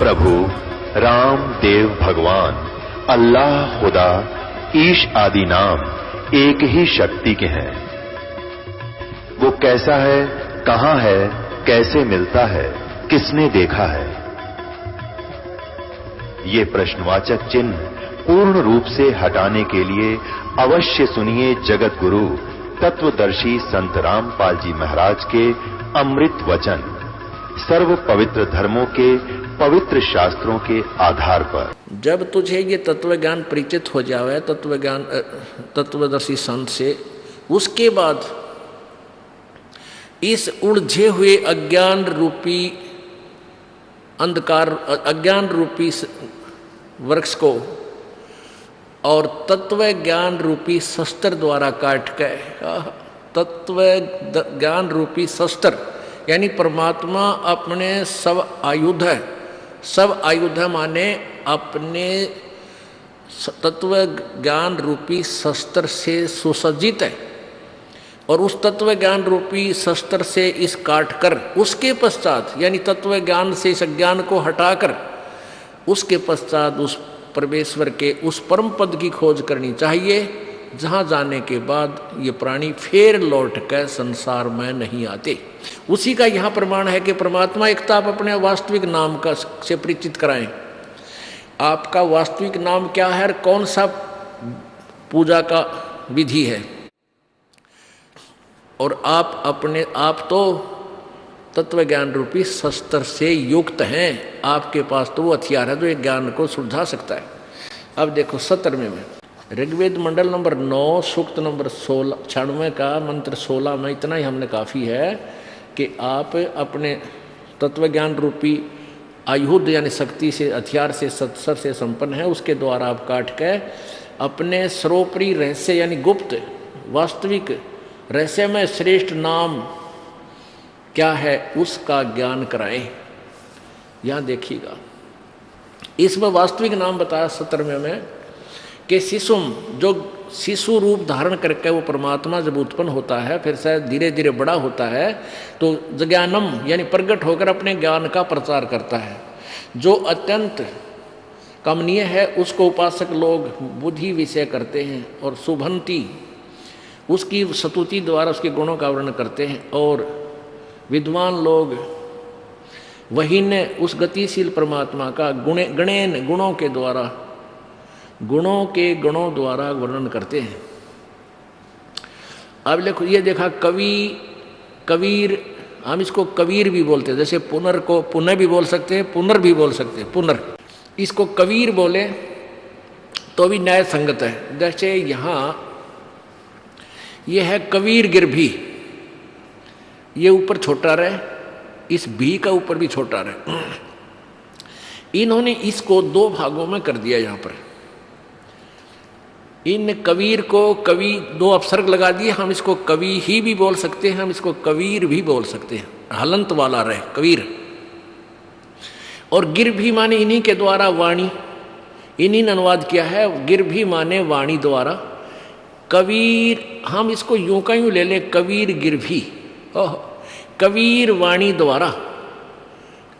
प्रभु राम देव भगवान अल्लाह खुदा ईश आदि नाम एक ही शक्ति के हैं। वो कैसा है, कहां है, कैसे मिलता है, किसने देखा है? ये प्रश्नवाचक चिन्ह पूर्ण रूप से हटाने के लिए अवश्य सुनिए जगत गुरु तत्वदर्शी संत रामपाल जी महाराज के अमृत वचन, सर्व पवित्र धर्मों के पवित्र शास्त्रों के आधार पर। जब तुझे ये तत्व ज्ञान परिचित हो जावे तत्वदर्शी संत से, उसके बाद इस उलझे हुए अज्ञान रूपी अंधकार, अज्ञान रूपी वृक्ष को और तत्व ज्ञान रूपी शस्त्र द्वारा काट के, तत्व ज्ञान रूपी शस्त्र यानी परमात्मा अपने सब आयुध है, सब आयुध माने अपने तत्व ज्ञान रूपी शस्त्र से सुसज्जित है। और उस तत्व ज्ञान रूपी शस्त्र से इस काट कर उसके पश्चात यानी तत्व ज्ञान से इस अज्ञान को हटाकर उसके पश्चात उस परमेश्वर के उस परम पद की खोज करनी चाहिए, जहाँ जाने के बाद ये प्राणी फिर लौट कर संसार में नहीं आते। उसी का यहाँ प्रमाण है कि परमात्मा एकता आप अपने वास्तविक नाम का से परिचित कराएं। आपका वास्तविक नाम क्या है और कौन सा पूजा का विधि है, और आप तो तत्व ज्ञान रूपी शस्त्र से युक्त हैं। आपके पास तो वो हथियार है जो एक ज्ञान को सुलझा सकता है। अब देखो 17वें में ऋग्वेद मंडल नंबर 9 सूक्त नंबर 96 का मंत्र 16 में इतना ही हमने काफ़ी है कि आप अपने तत्व ज्ञान रूपी आयुध यानी शक्ति से, हथियार से, सत्सर से संपन्न है, उसके द्वारा आप काट के अपने सर्वोपरि रहस्य यानी गुप्त वास्तविक रहस्य में श्रेष्ठ नाम क्या है उसका ज्ञान कराएं। यहाँ देखिएगा इसमें वास्तविक नाम बताया 17वें में कि शिशुम, जो शिशु रूप धारण करके वो परमात्मा जब उत्पन्न होता है फिर से धीरे धीरे बड़ा होता है तो ज्ञानम यानी प्रकट होकर अपने ज्ञान का प्रचार करता है। जो अत्यंत कमनीय है उसको उपासक लोग बुद्धि विषय करते हैं और शुभंती उसकी स्तुति द्वारा उसके गुणों का वर्णन करते हैं, और विद्वान लोग वही ने उस गतिशील परमात्मा का गणेन गुणों के गुणों द्वारा वर्णन करते हैं। अब देखो ये देखा कबीर, हम इसको कबीर भी बोलते हैं, जैसे पुनर को पुनः भी बोल सकते हैं, पुनर भी बोल सकते हैं, पुनर, इसको कबीर बोले तो भी न्याय संगत है। जैसे यहाँ ये है कबीर गिरभी, ये ऊपर छोटा रहे, इस भी का ऊपर भी छोटा रहे। इन्होंने इसको 2 भागों में कर दिया। यहाँ पर इन कबीर को कवि 2 अपसर्ग लगा दिए। हम इसको कवि ही भी बोल सकते हैं, हम इसको कबीर भी बोल सकते हैं, हलंत वाला रहे कबीर। और गिर भी माने इन्हीं के द्वारा वाणी, इन्हीं ने अनुवाद किया है। गिर भी माने वाणी द्वारा, कबीर हम इसको यूं का यूं ले लें, कबीर गिर भी, कबीर वाणी द्वारा,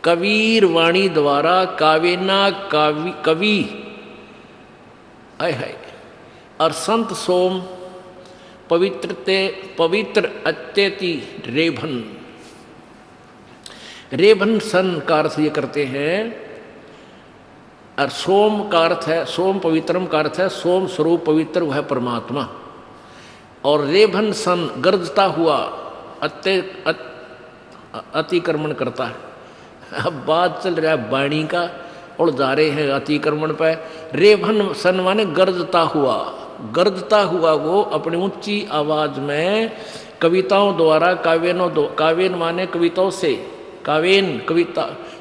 कबीर वाणी द्वारा कावेना कवि है। और संत सोम पवित्र अत्यति रेभन, रेभन सन का अर्थ ये करते हैं। और सोम का अर्थ है, सोम पवित्रम का अर्थ है सोम स्वरूप पवित्र वह परमात्मा। और रेभन सन गर्जता हुआ अतिक्रमण करता है। अब बात चल रहा है वाणी का और जा रहे हैं अतिक्रमण पे। रेभन सन माने गर्जता हुआ, गर्जता हुआ वो अपनी ऊंची आवाज में कविताओं द्वारा, काव्यन माने कविताओं से, काव्यन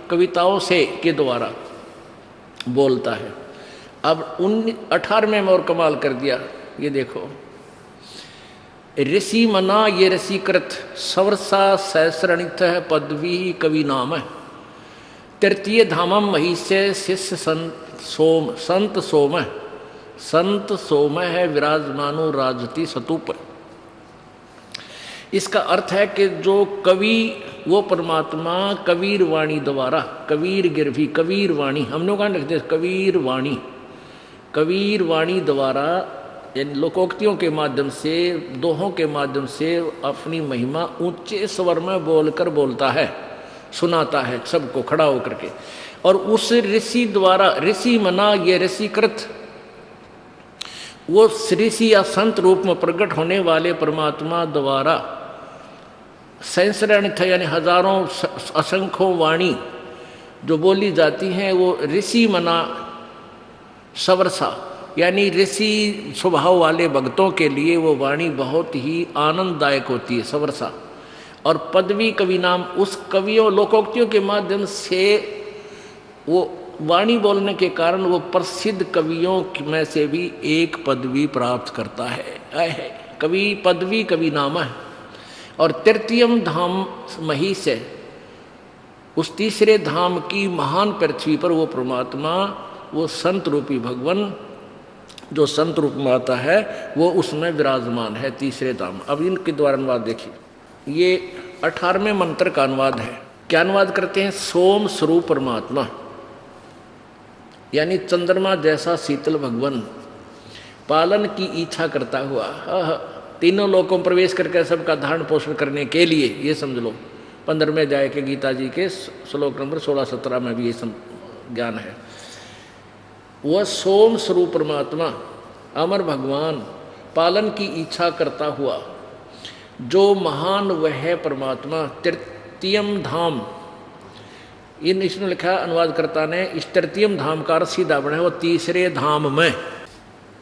कविताओं से के द्वारा बोलता है। अब 18वें में और कमाल कर दिया, ये देखो ऋषि मना ये ऋषिकृत सवर्षा सहस्रणित है पदवी कवि नाम है। तृतीय धामम महिष्य शिष्य संत सोम है विराजमानो राजती सतूप। इसका अर्थ है कि जो कवि, वो परमात्मा कबीर वाणी द्वारा, कबीर गिरवी कबीर वाणी, हम लोग कहाँ लिखते हैं कबीर वाणी, कबीर वाणी द्वारा इन लोकोक्तियों के माध्यम से, दोहों के माध्यम से अपनी महिमा ऊंचे स्वर में बोलकर बोलता है, सुनाता है सबको खड़ा होकर के। और उस ऋषि द्वारा, ऋषि मना ये ऋषिकृत, वो ऋषि या संत रूप में प्रकट होने वाले परमात्मा द्वारा सहस्राणी था, यानी हजारों असंख्यों वाणी जो बोली जाती हैं, वो ऋषि मना सवरसा, यानी ऋषि स्वभाव वाले भक्तों के लिए वो वाणी बहुत ही आनंददायक होती है, सवरसा। और पदवी कवि नाम, उस कवियों लोकोक्तियों के माध्यम से वो वाणी बोलने के कारण वो प्रसिद्ध कवियों में से भी एक पदवी प्राप्त करता है। कवि पदवी कवि नाम है। और तृतीयम धाम मही से, उस तीसरे धाम की महान पृथ्वी पर वो परमात्मा, वो संत रूपी भगवान जो संत रूप में आता है, वो उसमें विराजमान है, तीसरे धाम। अब इनके द्वारा अनुवाद देखिए, ये 18वें मंत्र का अनुवाद है। क्या अनुवाद करते हैं? सोम स्वरूप परमात्मा, यानी चंद्रमा जैसा शीतल भगवान, पालन की इच्छा करता हुआ, तीनों लोकों में प्रवेश करके सबका धारण पोषण करने के लिए, ये समझ लो 15वें अध्याय के गीता जी के श्लोक नंबर 16-17 में भी ये ज्ञान है। वह सोम स्वरूप परमात्मा, अमर भगवान, पालन की इच्छा करता हुआ, जो महान वह परमात्मा तृतीयम धाम, इसने लिखा अनुवादकर्ता ने, इस तृतीयम धाम का अर्थ सीधा बना है वो तीसरे धाम में।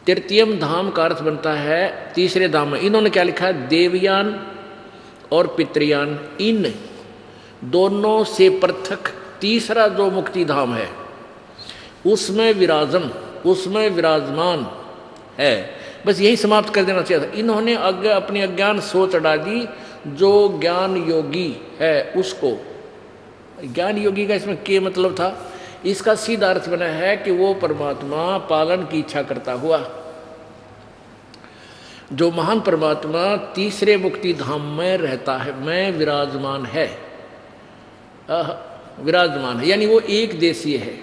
तृतीयम धाम का अर्थ बनता है तीसरे धाम में। इन्होंने क्या लिखा है? देवयान और पितृयान, इन दोनों से पृथक तीसरा जो मुक्ति धाम है, उसमें विराजन, उसमें विराजमान है। बस यही समाप्त कर देना चाहिए था। इन्होंने अपनी अज्ञान सोच अड़ा दी। जो ज्ञान योगी है उसको, ज्ञान योगी का इसमें क्या मतलब था? इसका सीधा अर्थ बना है कि वो परमात्मा पालन की इच्छा करता हुआ, जो महान परमात्मा तीसरे मुक्ति धाम में रहता है, में विराजमान है, विराजमान है, यानी वो एक देशीय है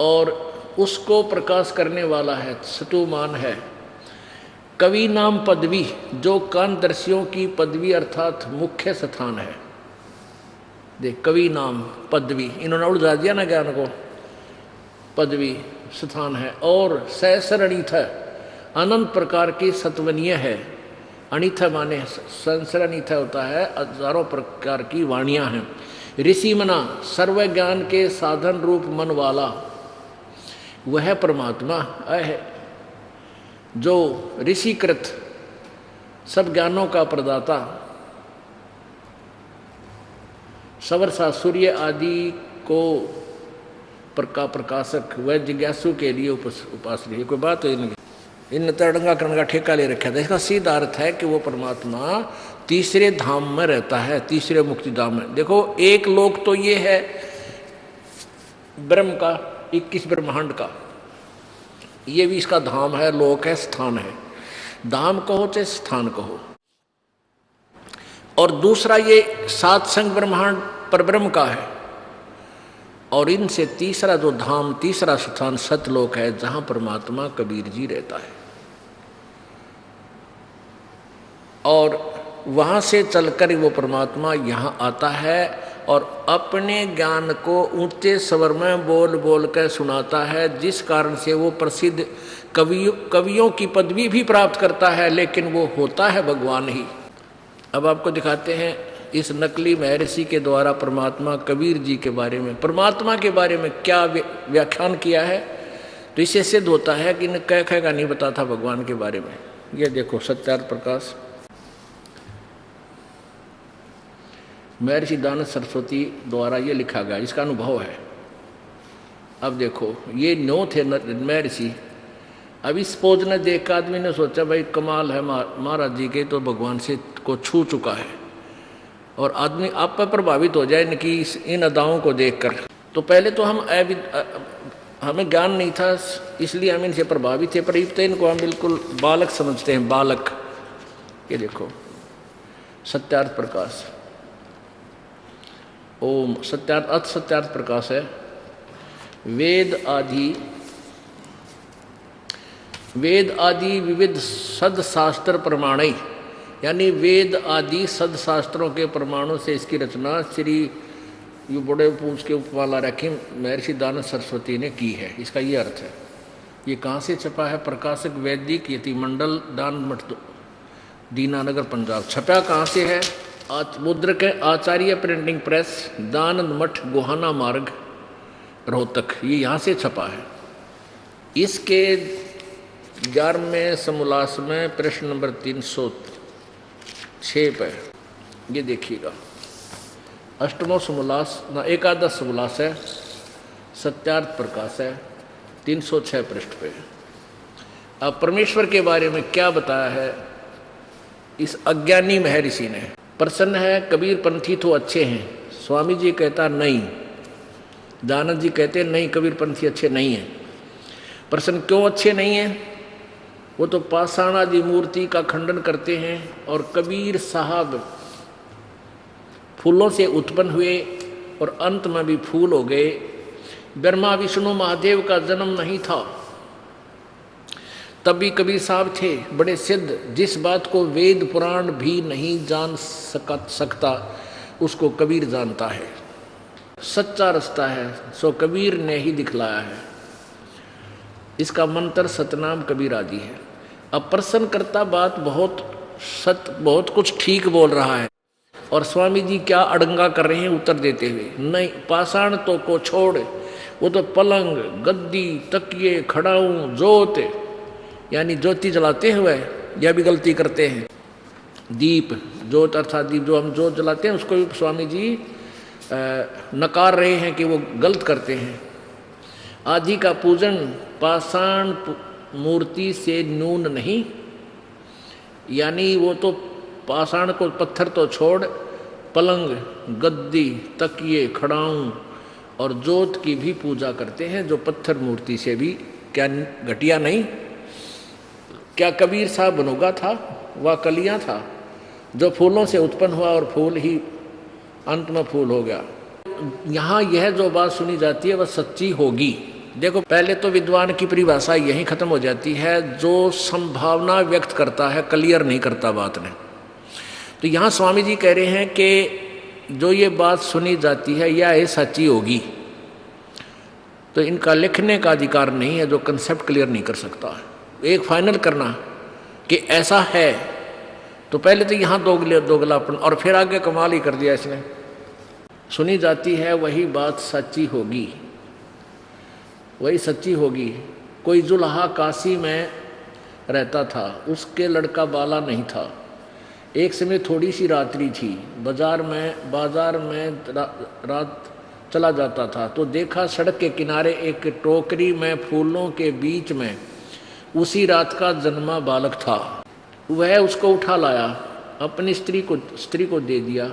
और उसको प्रकाश करने वाला है, सतुमान है। कवि नाम पदवी, जो कानदर्शियों की पदवी अर्थात मुख्य स्थान है। देख, कवि नाम पदवी, इन्होंने उड़ा दिया ना ज्ञान को, पदवी स्थान है। और सहस्राणीथ, अनंत प्रकार की सत्वनीय है। अनिथ माने सहस्राणीथ होता है हजारों प्रकार की वाणियां हैं। ऋषि मना, सर्व ज्ञान के साधन रूप मन वाला वह परमात्मा है, जो ऋषिकृत सब ज्ञानों का प्रदाता, सवरसा सूर्य आदि को प्रकाशक, वह जिज्ञासु के लिए उपास्य। कोई बात है नहीं, इन तड़ंगा करण का ठेका ले रखा था। इसका सीधा अर्थ है कि वो परमात्मा तीसरे धाम में रहता है, तीसरे मुक्ति धाम में। देखो, एक लोक तो ये है ब्रह्म का, 21 ब्रह्मांड का, ये भी इसका धाम है, लोक है, स्थान है। धाम कहो चाहे स्थान कहो। और दूसरा ये 7 संग ब्रह्मांड पर ब्रह्म का है। और इनसे तीसरा जो धाम, तीसरा स्थान सतलोक है, जहां परमात्मा कबीर जी रहता है। और वहां से चलकर वो परमात्मा यहाँ आता है और अपने ज्ञान को ऊंचे स्वर में बोल बोल कर सुनाता है, जिस कारण से वो प्रसिद्ध कवियों की पदवी भी प्राप्त करता है, लेकिन वो होता है भगवान ही। अब आपको दिखाते हैं इस नकली महर्षि के द्वारा परमात्मा कबीर जी के बारे में, परमात्मा के बारे में क्या व्याख्यान किया है। तो इससे सिद्ध होता है कि इन्हें कह का नहीं पता था भगवान के बारे में। ये देखो, सत्यार्थ प्रकाश, महर्षि दानव सरस्वती द्वारा ये लिखा गया, इसका अनुभव है। अब देखो, ये 9 थे महर्षि। अब इस पोज ने देख आदमी ने सोचा भाई कमाल है, महाराज जी के तो भगवान से को छू चुका है, और आदमी आप पर प्रभावित हो जाए इनकी इन अदाओं को देखकर। तो पहले तो हमें ज्ञान नहीं था, इसलिए हम इनसे प्रभावित थे, पर इनको हम बिल्कुल बालक समझते हैं, बालक। ये देखो, सत्यार्थ प्रकाश। ओम सत्यार्थ अर्थ सत्यार्थ प्रकाश है। वेद आदि विविध सदशास्त्र प्रमाणई, यानी वेद आदि सदशास्त्रों के प्रमाणों से इसकी रचना श्री यू बड़े पूछ के उपमाला रखी महर्षि दानव सरस्वती ने की है। इसका ये अर्थ है। ये कहाँ से छपा है? प्रकाशक वैदिक यतिमंडल दानमठ दीनानगर पंजाब। छपा कहाँ से है? मुद्रक है आचार्य प्रिंटिंग प्रेस, दानमठ गोहाना मार्ग रोहतक। ये यहाँ से छपा है। इसके 11वें समोल्लास में प्रश्न नंबर 306 पे ये देखिएगा। अष्टमो समोल्लास ना एकादश समोल्लास है, सत्यार्थ प्रकाश है, 306 पृष्ठ पे। अब परमेश्वर के बारे में क्या बताया है इस अज्ञानी महर्षि ने? प्रसन्न है कबीर पंथी तो अच्छे हैं, स्वामी जी कहता नहीं, दानव जी कहते नहीं कबीर पंथी अच्छे नहीं हैं। प्रसन्न क्यों अच्छे नहीं हैं? वो तो पाषाण आदि मूर्ति का खंडन करते हैं और कबीर साहब फूलों से उत्पन्न हुए और अंत में भी फूल हो गए। ब्रह्मा विष्णु महादेव का जन्म नहीं था, तब भी कबीर साहब थे बड़े सिद्ध। जिस बात को वेद पुराण भी नहीं जान सकता उसको कबीर जानता है। सच्चा रास्ता है सो कबीर ने ही दिखलाया है। इसका मंत्र सतनाम कबीर आदि है। अब प्रसन्न करता बात बहुत कुछ ठीक बोल रहा है और स्वामी जी क्या अड़ंगा कर रहे हैं उत्तर देते हुए, नहीं पाषाण तो को छोड़, वो तो पलंग गद्दी तकिए खड़ाऊं जोत यानी ज्योति जलाते हुए यह भी गलती करते हैं। दीप ज्योत अर्थात दीप जो हम ज्योत जलाते हैं उसको भी स्वामी जी नकार रहे हैं कि वो गलत करते हैं। आदि का पूजन पाषाण मूर्ति से न्यून नहीं, यानी वो तो पाषाण को पत्थर तो छोड़ पलंग गद्दी तकिए खड़ाऊं और जोत की भी पूजा करते हैं जो पत्थर मूर्ति से भी क्या घटिया नहीं। क्या कबीर साहब बनोगा था? वह कलियां था जो फूलों से उत्पन्न हुआ और फूल ही अंत में फूल हो गया। यहाँ यह जो बात सुनी जाती है वह सच्ची होगी। देखो पहले तो विद्वान की परिभाषा यहीं खत्म हो जाती है, जो संभावना व्यक्त करता है क्लियर नहीं करता बात ने। तो यहाँ स्वामी जी कह रहे हैं कि जो ये बात सुनी जाती है यह सच्ची होगी, तो इनका लिखने का अधिकार नहीं है जो कंसेप्ट क्लियर नहीं कर सकता। एक फाइनल करना कि ऐसा है, तो पहले तो यहाँ दोगलापन और फिर आगे कमाल ही कर दिया इसने। सुनी जाती है वही बात सच्ची होगी, वही सच्ची होगी। कोई जुल्हा काशी में रहता था, उसके लड़का बाला नहीं था। एक समय थोड़ी सी रात्रि थी, बाजार में रात चला जाता था तो देखा सड़क के किनारे एक टोकरी में फूलों के बीच में उसी रात का जन्मा बालक था। वह उसको उठा लाया, अपनी स्त्री को दे दिया।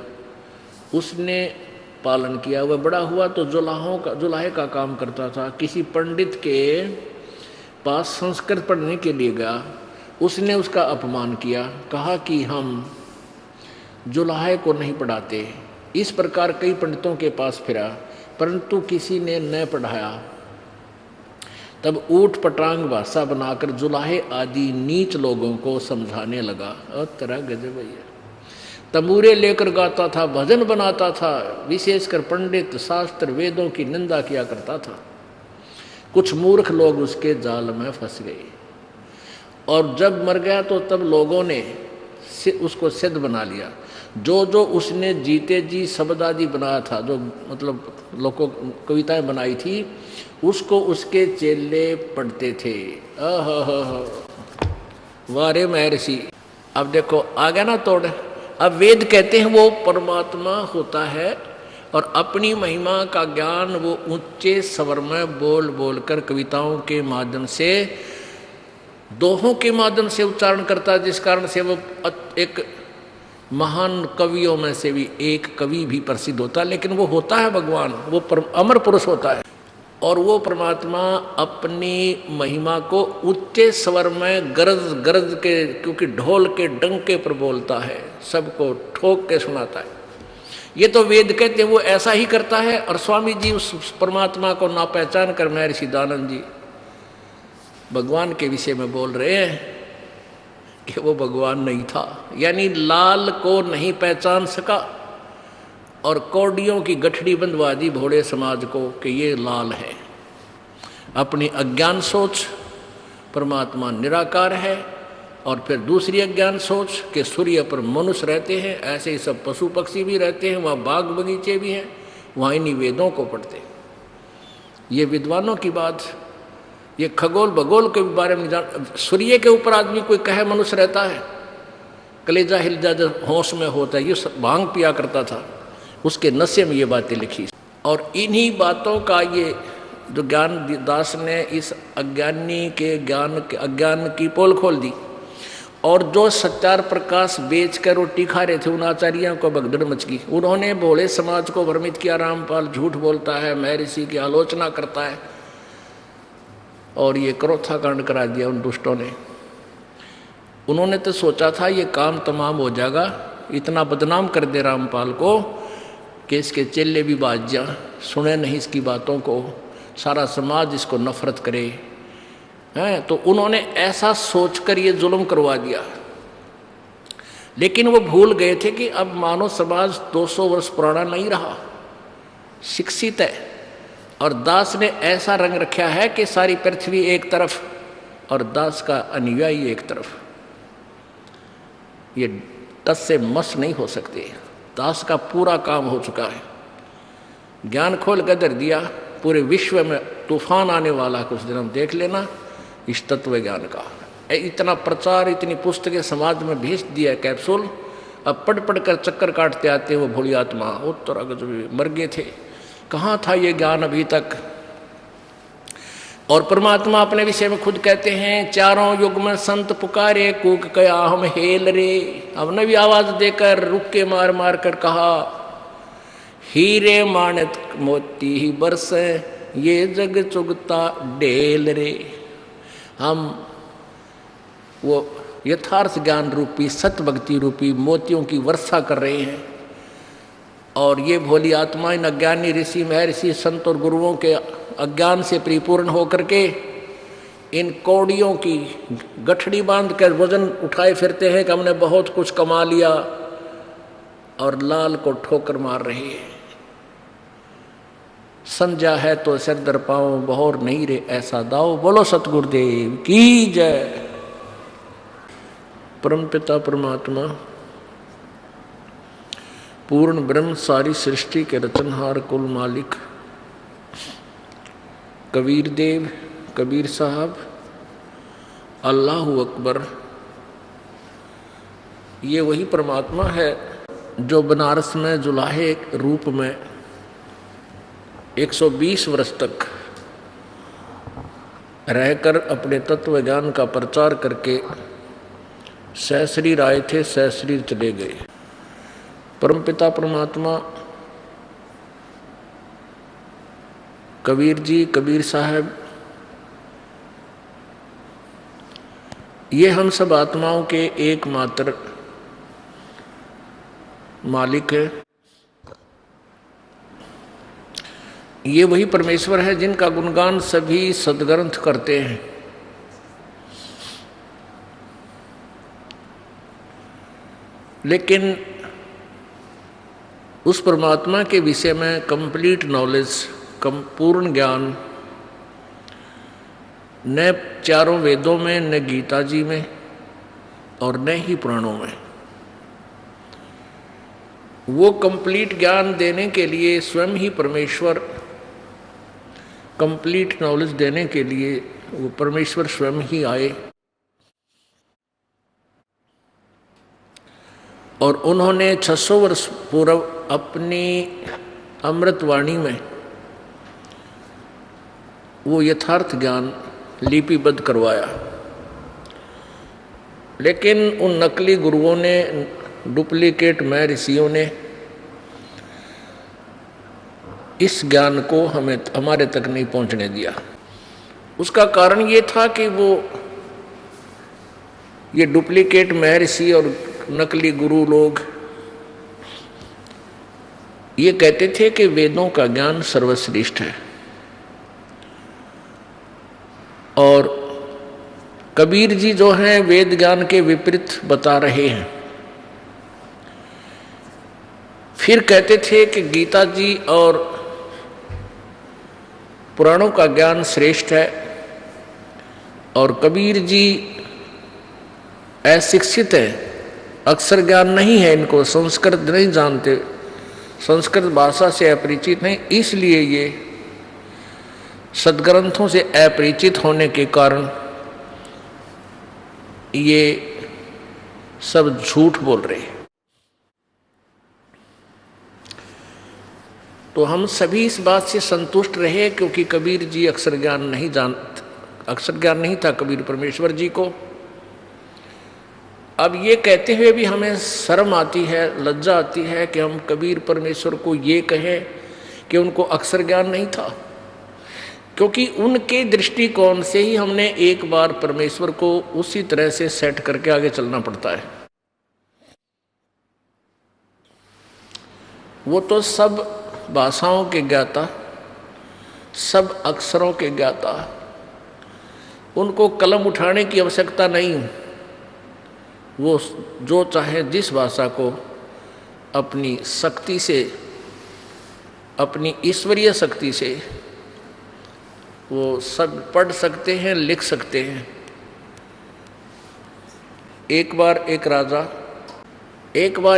उसने पालन किया। वह बड़ा हुआ तो जुलाहे का काम करता था। किसी पंडित के पास संस्कृत पढ़ने के लिए गया। उसने उसका अपमान किया, कहा कि हम जुलाहे को नहीं पढ़ाते। इस प्रकार कई पंडितों के पास फिरा परंतु किसी ने न पढ़ाया। तब ऊट पटांग भाषा बनाकर जुलाहे आदि नीच लोगों को समझाने लगा। और तरह गजब भैया, तंबूरे लेकर गाता था, भजन बनाता था, विशेषकर पंडित शास्त्र वेदों की निंदा किया करता था। कुछ मूर्ख लोग उसके जाल में फंस गए और जब मर गया तो तब लोगों ने उसको सिद्ध बना लिया। जो उसने जीते जी शब्द आदि बनाया था, जो मतलब लोगों कविताएं बनाई थी, उसको उसके चेले पढ़ते थे। वारे महर्षि। अब देखो आ गया ना तोड़। अब वेद कहते हैं वो परमात्मा होता है और अपनी महिमा का ज्ञान वो ऊंचे स्वर में बोल बोल कर कविताओं के माध्यम से, दोहों के माध्यम से उच्चारण करता है, जिस कारण से वो एक महान कवियों में से भी एक कवि भी प्रसिद्ध होता है। लेकिन वो होता है भगवान, वो अमर पुरुष होता है। और वो परमात्मा अपनी महिमा को ऊंचे स्वर में गरज गरज के, क्योंकि ढोल के डंके पर बोलता है, सबको ठोक के सुनाता है। ये तो वेद कहते हैं, वो ऐसा ही करता है। और स्वामी जी उस परमात्मा को ना पहचान कर महर्षि दानंद जी भगवान के विषय में बोल रहे हैं कि वो भगवान नहीं था, यानी लाल को नहीं पहचान सका और कौडियों की गठड़ी बंधवा दी भोले समाज को कि ये लाल है। अपनी अज्ञान सोच परमात्मा निराकार है, और फिर दूसरी अज्ञान सोच कि सूर्य पर मनुष्य रहते हैं, ऐसे ही सब पशु पक्षी भी रहते हैं, वहाँ बाग बगीचे भी हैं, वहाँ इन्हीं वेदों को पढ़ते। ये विद्वानों की बात, ये खगोल भगोल के बारे में जान। सूर्य के ऊपर आदमी कोई कहे मनुष्य रहता है, कलेजा हिल जा जब होश में होता है। ये भांग पिया करता था, उसके नशे में ये बातें लिखी। और इन्हीं बातों का ये जो ज्ञान दास ने इस अज्ञानी के अज्ञान की पोल खोल दी। और जो सच्चार प्रकाश बेच कर रोटी खा रहे थे, उन आचार्यों को भगदड़ मच गई। उन्होंने भोले समाज को भ्रमित किया, रामपाल झूठ बोलता है, महर्षि की आलोचना करता है, और ये क्रोथा कांड करा दिया उन दुष्टों ने। उन्होंने तो सोचा था ये काम तमाम हो जाएगा, इतना बदनाम कर दे रामपाल को कि इसके चेले भी बाज जा, सुने नहीं इसकी बातों को, सारा समाज इसको नफरत करे हैं। तो उन्होंने ऐसा सोचकर ये जुल्म करवा दिया। लेकिन वो भूल गए थे कि अब मानव समाज 200 वर्ष पुराना नहीं रहा, शिक्षित है। और दास ने ऐसा रंग रखा है कि सारी पृथ्वी एक तरफ और दास का अनुयायी एक तरफ। ये टस से मस नहीं हो सकते। दास का पूरा काम हो चुका है, ज्ञान खोल कर धर दिया। पूरे विश्व में तूफान आने वाला कुछ दिन हम देख लेना इस तत्व ज्ञान का। इतना प्रचार, इतनी पुस्तकें समाज में भेज दिया है कैप्सूल, अब पढ़ पढ़ कर चक्कर काटते आते हैं वो भोली आत्मा। उत्तर अगज मर गए थे, कहाँ था ये ज्ञान अभी तक। और परमात्मा अपने विषय में खुद कहते हैं, चारों युग में संत पुकारे, कूक कया हम हेल रे। हमने भी आवाज देकर रुक के मार मार कर कहा, हीरे माणिक मोती ही बरसे, ये जग चुगता ढेल रे। हम वो यथार्थ ज्ञान रूपी, सत्य भक्ति रूपी मोतियों की वर्षा कर रहे हैं। और ये भोली आत्मा इन अज्ञानी ऋषि महर्षि संत और गुरुओं के अज्ञान से परिपूर्ण होकर के इन कौड़ियों की गठड़ी बांध कर वजन उठाए फिरते हैं कि हमने बहुत कुछ कमा लिया, और लाल को ठोकर मार रही है। संजा है तो सिर दर पाओ, बहोर नहीं रे ऐसा दाओ। बोलो सतगुरुदेव की जय। परमपिता परमात्मा पूर्ण ब्रह्म, सारी सृष्टि के रचनहार, कुल मालिक कबीर देव, कबीर साहब, अल्लाहु अकबर, ये वही परमात्मा है जो बनारस में जुलाहे रूप में 120 वर्ष तक रहकर अपने तत्व ज्ञान का प्रचार करके सहस्रीर आए थे, सहस्रीर चले गए। परमपिता परमात्मा कबीर जी, कबीर साहब, ये हम सब आत्माओं के एकमात्र मालिक है। ये वही परमेश्वर है जिनका गुणगान सभी सद्ग्रंथ करते हैं। लेकिन उस परमात्मा के विषय में कंप्लीट नॉलेज, पूर्ण ज्ञान न चारों वेदों में, न गीता जी में, और न ही पुराणों में। वो कंप्लीट ज्ञान देने के लिए स्वयं ही परमेश्वर, कंप्लीट नॉलेज देने के लिए वो परमेश्वर स्वयं ही आए। और उन्होंने 600 वर्ष पूर्व अपनी अमृतवाणी में वो यथार्थ ज्ञान लिपिबद्ध करवाया। लेकिन उन नकली गुरुओं ने, डुप्लीकेट महर्षियों ने इस ज्ञान को हमें हमारे तक नहीं पहुंचने दिया। उसका कारण ये था कि वो ये डुप्लीकेट महर्षि और नकली गुरु लोग ये कहते थे कि वेदों का ज्ञान सर्वश्रेष्ठ है, और कबीर जी जो हैं वेद ज्ञान के विपरीत बता रहे हैं। फिर कहते थे कि गीता जी और पुराणों का ज्ञान श्रेष्ठ है, और कबीर जी अशिक्षित है, अक्षर ज्ञान नहीं है, इनको संस्कृत नहीं जानते, संस्कृत भाषा से अपरिचित नहीं, इसलिए ये सद्ग्रंथों से अपरिचित होने के कारण ये सब झूठ बोल रहे हैं। तो हम सभी इस बात से संतुष्ट रहे, क्योंकि कबीर जी अक्षर ज्ञान नहीं था कबीर परमेश्वर जी को। अब ये कहते हुए भी हमें शर्म आती है, लज्जा आती है कि हम कबीर परमेश्वर को ये कहें कि उनको अक्षर ज्ञान नहीं था, क्योंकि उनके दृष्टिकोण से ही हमने एक बार परमेश्वर को उसी तरह से सेट करके आगे चलना पड़ता है। वो तो सब भाषाओं के ज्ञाता, सब अक्षरों के ज्ञाता, उनको कलम उठाने की आवश्यकता नहीं। वो जो चाहे जिस भाषा को अपनी शक्ति से, अपनी ईश्वरीय शक्ति से वो सब पढ़ सकते हैं, लिख सकते हैं। एक बार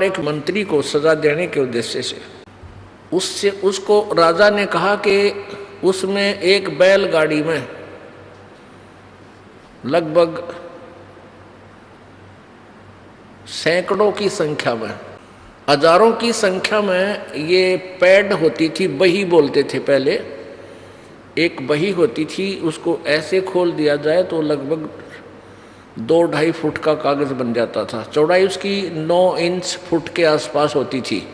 एक मंत्री को सजा देने के उद्देश्य से उसको राजा ने कहा कि उसमें एक बैलगाड़ी में लगभग सैकड़ों की संख्या में, हजारों की संख्या में ये पैड होती थी, बही बोलते थे पहले, एक बही होती थी, उसको ऐसे खोल दिया जाए तो लगभग 2-2.5 फुट का कागज बन जाता था। चौड़ाई उसकी 9 इंच फुट के आसपास होती थी।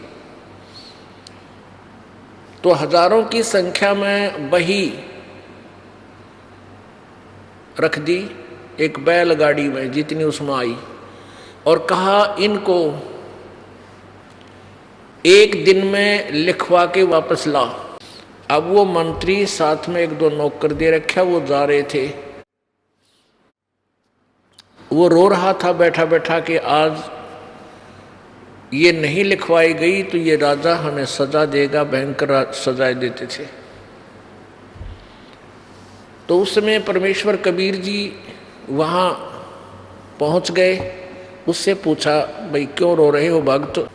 तो हजारों की संख्या में बही रख दी एक बैलगाड़ी में, जितनी उसमें आई, और कहा इनको एक दिन में लिखवा के वापस ला। अब वो मंत्री साथ में 1-2 नौकर दे रखा, वो जा रहे थे। वो रो रहा था बैठा बैठा कि आज ये नहीं लिखवाई गई तो ये राजा हमें सजा देगा, भयंकर सजाएं देते थे। तो उस समय परमेश्वर कबीर जी वहाँ पहुँच गए, उससे पूछा भाई क्यों रो रहे हो भक्त।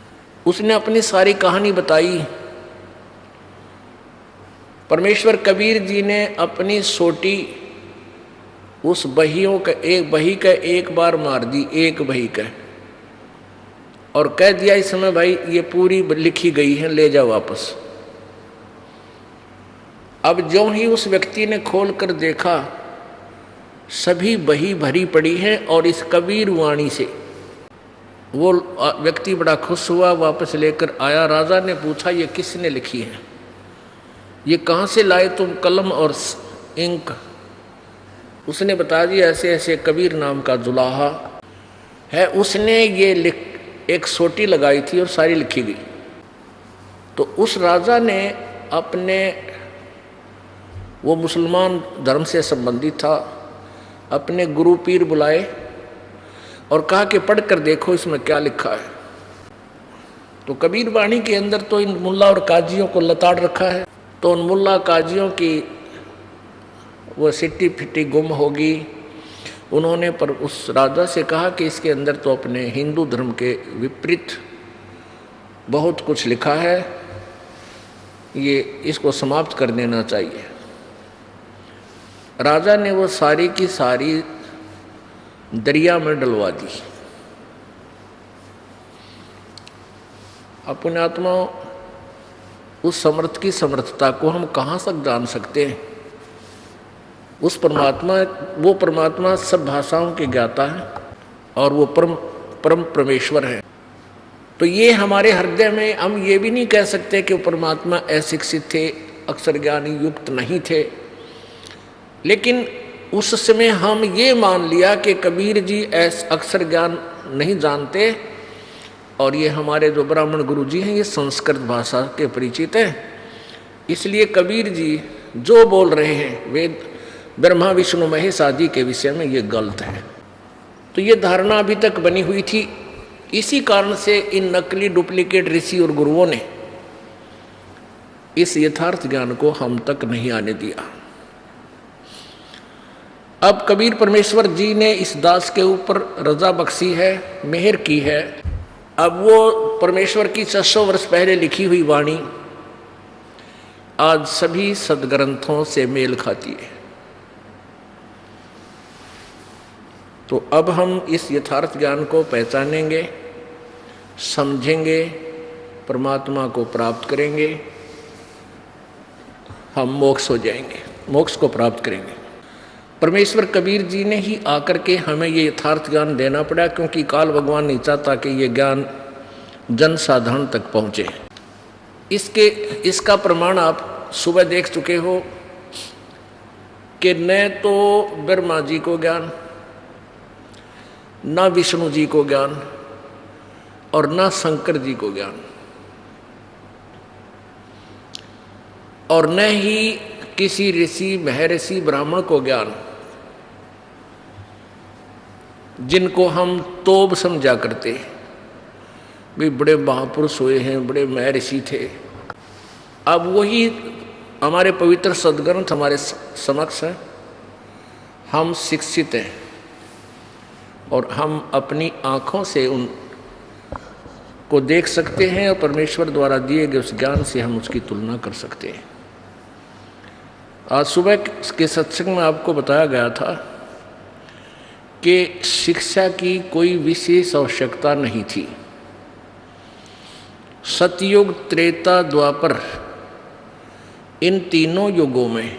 उसने अपनी सारी कहानी बताई। परमेश्वर कबीर जी ने अपनी सोटी उस बही का एक बार मार दी, एक बही का, और कह दिया इस समय भाई ये पूरी लिखी गई है, ले जाओ वापस। अब जो ही उस व्यक्ति ने खोल कर देखा, सभी बही भरी पड़ी है, और इस कबीर वाणी से वो व्यक्ति बड़ा खुश हुआ, वापस लेकर आया। राजा ने पूछा ये किसने लिखी है, ये कहाँ से लाए तुम कलम और इंक? उसने बता दिया ऐसे ऐसे कबीर नाम का जुलाहा है, उसने ये एक सोटी लगाई थी और सारी लिखी गई। तो उस राजा ने अपने, वो मुसलमान धर्म से संबंधित था, अपने गुरु पीर बुलाए और कहा कि पढ़ कर देखो इसमें क्या लिखा है। तो कबीर वाणी के अंदर तो इन मुल्ला और काजियों को लताड़ रखा है, तो उन मुल्ला काजियों की वो सिट्टी फिट्टी गुम होगी। उन्होंने पर उस राजा से कहा कि इसके अंदर तो अपने हिंदू धर्म के विपरीत बहुत कुछ लिखा है, ये इसको समाप्त कर देना चाहिए। राजा ने वो सारी की सारी दरिया में डलवा दी। अपने आत्मा उस समर्थ की समर्थता को हम कहाँ तक जान सकते हैं? उस परमात्मा, वो परमात्मा सब भाषाओं के ज्ञाता है और वो परम परमेश्वर है। तो ये हमारे हृदय में, हम ये भी नहीं कह सकते कि परमात्मा अशिक्षित थे, अक्षर ज्ञानी युक्त नहीं थे, लेकिन उस समय हम ये मान लिया कि कबीर जी अक्षर ज्ञान नहीं जानते, और ये हमारे जो ब्राह्मण गुरु जी हैं ये संस्कृत भाषा के परिचित हैं, इसलिए कबीर जी जो बोल रहे हैं वेद ब्रह्मा विष्णु महेश आदि के विषय में ये गलत है। तो ये धारणा अभी तक बनी हुई थी। इसी कारण से इन नकली डुप्लीकेट ऋषि और गुरुओं ने इस यथार्थ ज्ञान को हम तक नहीं आने दिया। अब कबीर परमेश्वर जी ने इस दास के ऊपर रजा बख्शी है, मेहर की है। अब वो परमेश्वर की 600 वर्ष पहले लिखी हुई वाणी आज सभी सदग्रंथों से मेल खाती है। तो अब हम इस यथार्थ ज्ञान को पहचानेंगे, समझेंगे, परमात्मा को प्राप्त करेंगे, हम मोक्ष हो जाएंगे, मोक्ष को प्राप्त करेंगे। परमेश्वर कबीर जी ने ही आकर के हमें ये यथार्थ ज्ञान देना पड़ा, क्योंकि काल भगवान नहीं चाहता कि ये ज्ञान जन साधारण तक पहुँचे। इसका प्रमाण आप सुबह देख चुके हो कि न तो ब्रह्मा जी को ज्ञान, न विष्णु जी को ज्ञान और न शंकर जी को ज्ञान, और न ही किसी ऋषि महर्षि ब्राह्मण को ज्ञान, जिनको हम तोब समझा करते भी बड़े महापुरुष हुए हैं, बड़े महर्षि थे। अब वही हमारे पवित्र सदग्रंथ हमारे समक्ष है, हम शिक्षित हैं और हम अपनी आँखों से उन को देख सकते हैं और परमेश्वर द्वारा दिए गए उस ज्ञान से हम उसकी तुलना कर सकते हैं। आज सुबह के सत्संग में आपको बताया गया था कि शिक्षा की कोई विशेष आवश्यकता नहीं थी। सतयुग, त्रेता, द्वापर, इन तीनों युगों में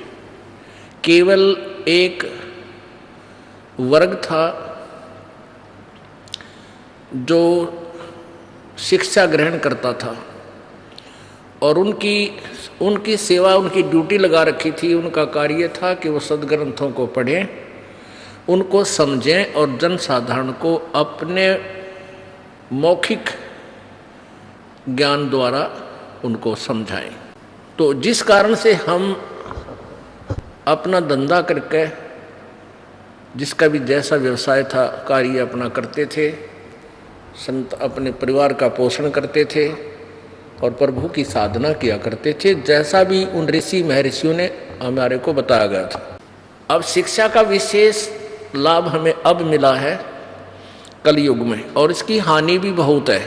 केवल एक वर्ग था जो शिक्षा ग्रहण करता था, और उनकी सेवा, उनकी ड्यूटी लगा रखी थी। उनका कार्य था कि वो सदग्रंथों को पढ़ें, उनको समझें और जनसाधारण को अपने मौखिक ज्ञान द्वारा उनको समझाएं। तो जिस कारण से हम अपना धंधा करके, जिसका भी जैसा व्यवसाय था, कार्य अपना करते थे, संत अपने परिवार का पोषण करते थे और प्रभु की साधना किया करते थे, जैसा भी उन ऋषि महर्षियों ने हमारे को बताया गया था। अब शिक्षा का विशेष लाभ हमें अब मिला है कलयुग में, और इसकी हानि भी बहुत है।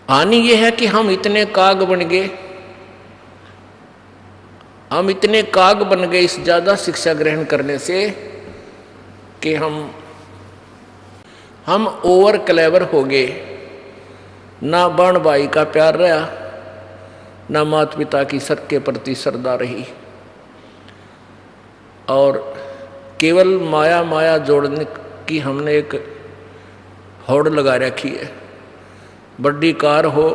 हानि यह है कि हम इतने काग बन गए, इस ज़्यादा शिक्षा ग्रहण करने से कि हम ओवर क्लेवर हो गए। ना बहन भाई का प्यार रहा, ना माता पिता की सर के प्रति श्रद्धा रही, और केवल माया जोड़ने की हमने एक होड़ लगा रखी है। बड़ी कार हो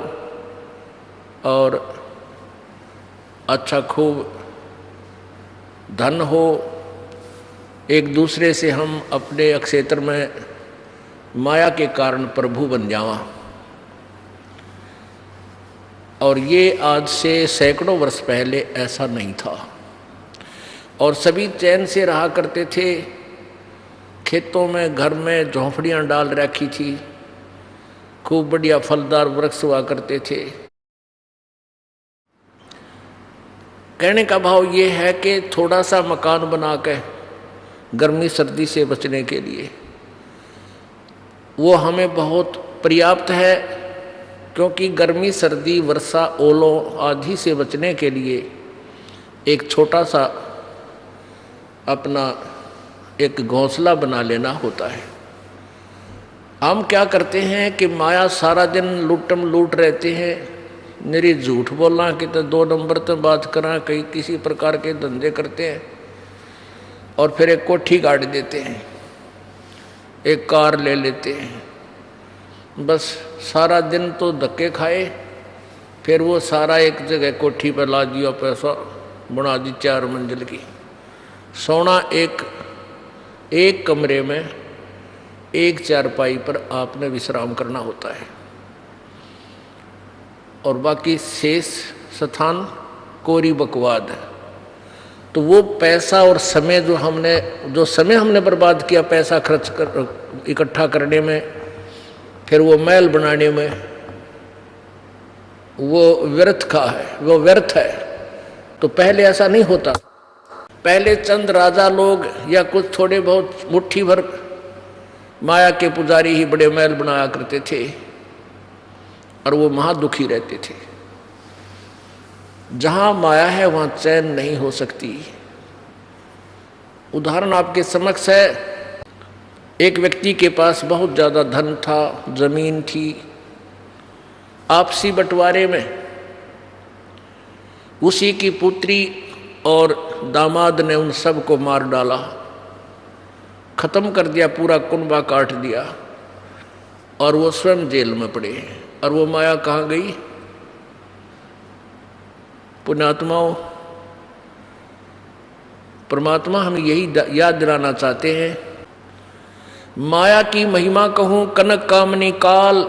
और अच्छा खूब धन हो, एक दूसरे से हम अपने क्षेत्र में माया के कारण प्रभु बन जावा। और ये आज से सैकड़ों वर्ष पहले ऐसा नहीं था, और सभी चैन से रहा करते थे। खेतों में, घर में झोंपड़ियां डाल रखी थी, खूब बढ़िया फलदार वृक्ष हुआ करते थे। कहने का भाव ये है कि थोड़ा सा मकान बना के गर्मी सर्दी से बचने के लिए वो हमें बहुत पर्याप्त है, क्योंकि गर्मी सर्दी वर्षा ओलों आदि से बचने के लिए एक छोटा सा अपना एक घोंसला बना लेना होता है। हम क्या करते हैं कि माया सारा दिन लूट रहते हैं, मेरी झूठ बोलना कि तो 2 नंबर तो बात करा, कई किसी प्रकार के धंधे करते हैं, और फिर एक कोठी गाड़ देते हैं, एक कार ले लेते हैं, बस सारा दिन तो धक्के खाए, फिर वो सारा एक जगह कोठी पर ला दिया, पैसा बना दी 4 मंजिल की। सोना एक कमरे में एक चारपाई पर आपने विश्राम करना होता है, और बाकी शेष स्थान कोरी बकवाद है। तो वो पैसा और समय जो समय हमने बर्बाद किया पैसा खर्च कर इकट्ठा करने में, फिर वो महल बनाने में, वो व्यर्थ है। तो पहले ऐसा नहीं होता। पहले चंद राजा लोग या कुछ थोड़े बहुत मुट्ठी भर माया के पुजारी ही बड़े महल बनाया करते थे, और वो महादुखी रहते थे। जहां माया है वहां चैन नहीं हो सकती। उदाहरण आपके समक्ष है, एक व्यक्ति के पास बहुत ज्यादा धन था, जमीन थी। आपसी बंटवारे में उसी की पुत्री और दामाद ने उन सब को मार डाला, खत्म कर दिया, पूरा कुनबा काट दिया, और वो स्वयं जेल में पड़े। और वो माया कहाँ गई? पुण्यात्माओं, परमात्मा हमें यही याद दिलाना चाहते हैं। माया की महिमा कहूं कनक कामनी काल,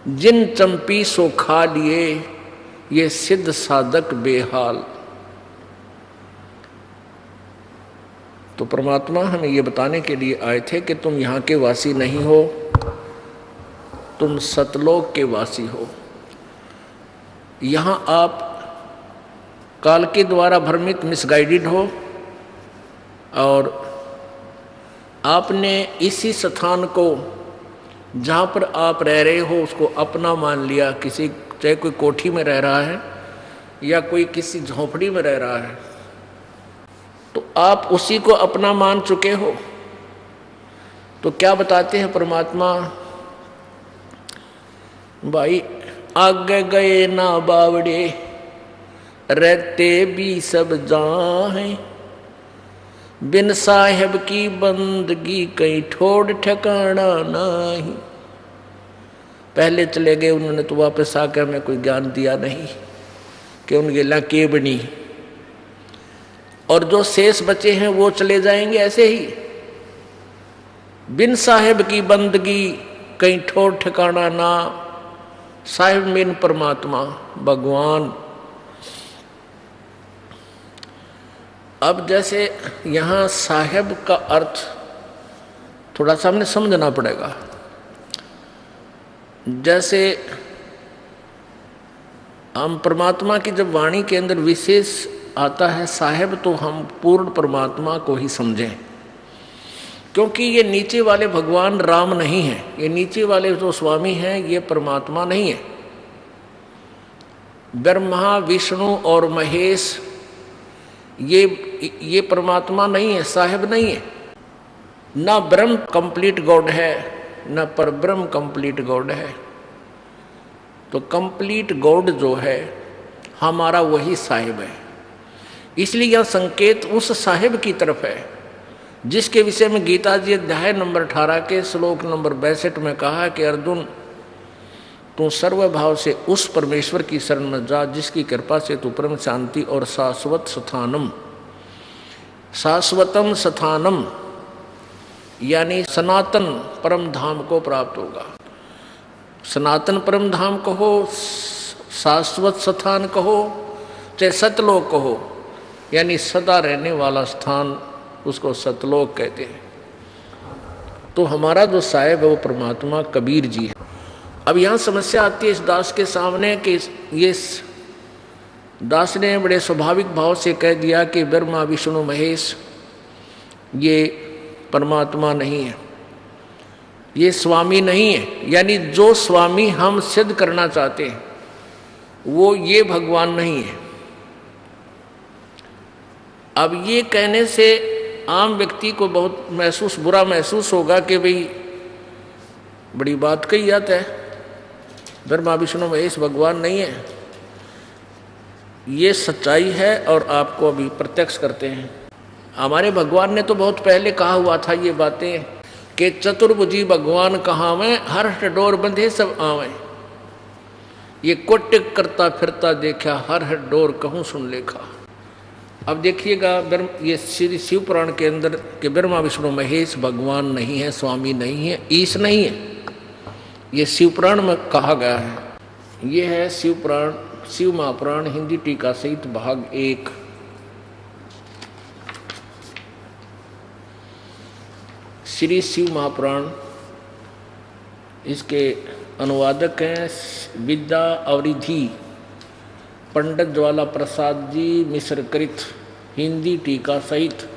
जिन चंपी सो खा लिए, ये सिद्ध साधक बेहाल। तो परमात्मा हमें ये बताने के लिए आए थे कि तुम यहाँ के वासी नहीं हो, तुम सतलोक के वासी हो। यहाँ आप काल के द्वारा भ्रमित मिसगाइडेड हो, और आपने इसी स्थान को जहाँ पर आप रह रहे हो उसको अपना मान लिया। किसी चाहे कोई कोठी में रह रहा है या कोई किसी झोंपड़ी में रह रहा है, तो आप उसी को अपना मान चुके हो। तो क्या बताते हैं परमात्मा? भाई आगे गए ना बावड़े, रहते भी सब जाएं, बिन साहेब की बंदगी कहीं ठोड़ ठिकाना नहीं। पहले चले गए उन्होंने, तो वापस आकर हमें कोई ज्ञान दिया नहीं कि उनके लके बनी, और जो शेष बचे हैं वो चले जाएंगे ऐसे ही। बिन साहेब की बंदगी कहीं ठोड़ ठिकाना ना, साहिब मीन परमात्मा भगवान। अब जैसे यहाँ साहेब का अर्थ थोड़ा सा हमने समझना पड़ेगा। जैसे हम परमात्मा की जब वाणी के अंदर विशेष आता है साहेब, तो हम पूर्ण परमात्मा को ही समझें, क्योंकि ये नीचे वाले भगवान राम नहीं है, ये नीचे वाले जो स्वामी हैं ये परमात्मा नहीं है। ब्रह्मा विष्णु और महेश ये परमात्मा नहीं है, साहेब नहीं है। ना ब्रह्म कंप्लीट गॉड है, ना परब्रह्म कंप्लीट गॉड है। तो कंप्लीट गॉड जो है हमारा वही साहिब है। इसलिए यह संकेत उस साहिब की तरफ है जिसके विषय में गीता जी अध्याय नंबर 18 के श्लोक नंबर 62 में कहा कि अर्जुन तू सर्वभाव से उस परमेश्वर की शरण में जा जिसकी कृपा से तू परम शांति और शाश्वतम स्थानम यानी सनातन परम धाम को प्राप्त होगा। सनातन परम धाम कहो, शाश्वत स्थान कहो, चाहे सतलोक कहो, यानी सदा रहने वाला स्थान, उसको सतलोक कहते हैं। तो हमारा जो साहिब है वो परमात्मा कबीर जी है। अब यहाँ समस्या आती है इस दास के सामने कि ये दास ने बड़े स्वाभाविक भाव से कह दिया कि ब्रह्मा विष्णु महेश ये परमात्मा नहीं है, ये स्वामी नहीं है। यानी जो स्वामी हम सिद्ध करना चाहते हैं वो ये भगवान नहीं है। अब ये कहने से आम व्यक्ति को बहुत बुरा महसूस होगा कि भाई बड़ी बात कही जाता है, ब्रह्मा विष्णु महेश भगवान नहीं है। ये सच्चाई है और आपको अभी प्रत्यक्ष करते हैं। हमारे भगवान ने तो बहुत पहले कहा हुआ था ये बातें, के चतुर्भुजी भगवान कहावें, हर डोर बंधे सब आवें। ये कोटिक करता फिरता देखा, हर डोर कहूँ सुन लेखा। अब देखिएगा, ये श्री शिव पुराण के अंदर के ब्रह्मा विष्णु महेश भगवान नहीं है, स्वामी नहीं है, ईश नहीं है, ये शिव पुराण में कहा गया है। ये है शिव पुराण, शिव महापुराण हिंदी टीका सहित भाग 1। श्री शिव महापुराण, इसके अनुवादक हैं विद्या अवरिधि पंडित ज्वाला प्रसाद जी मिश्रकृत, हिंदी टीका सहित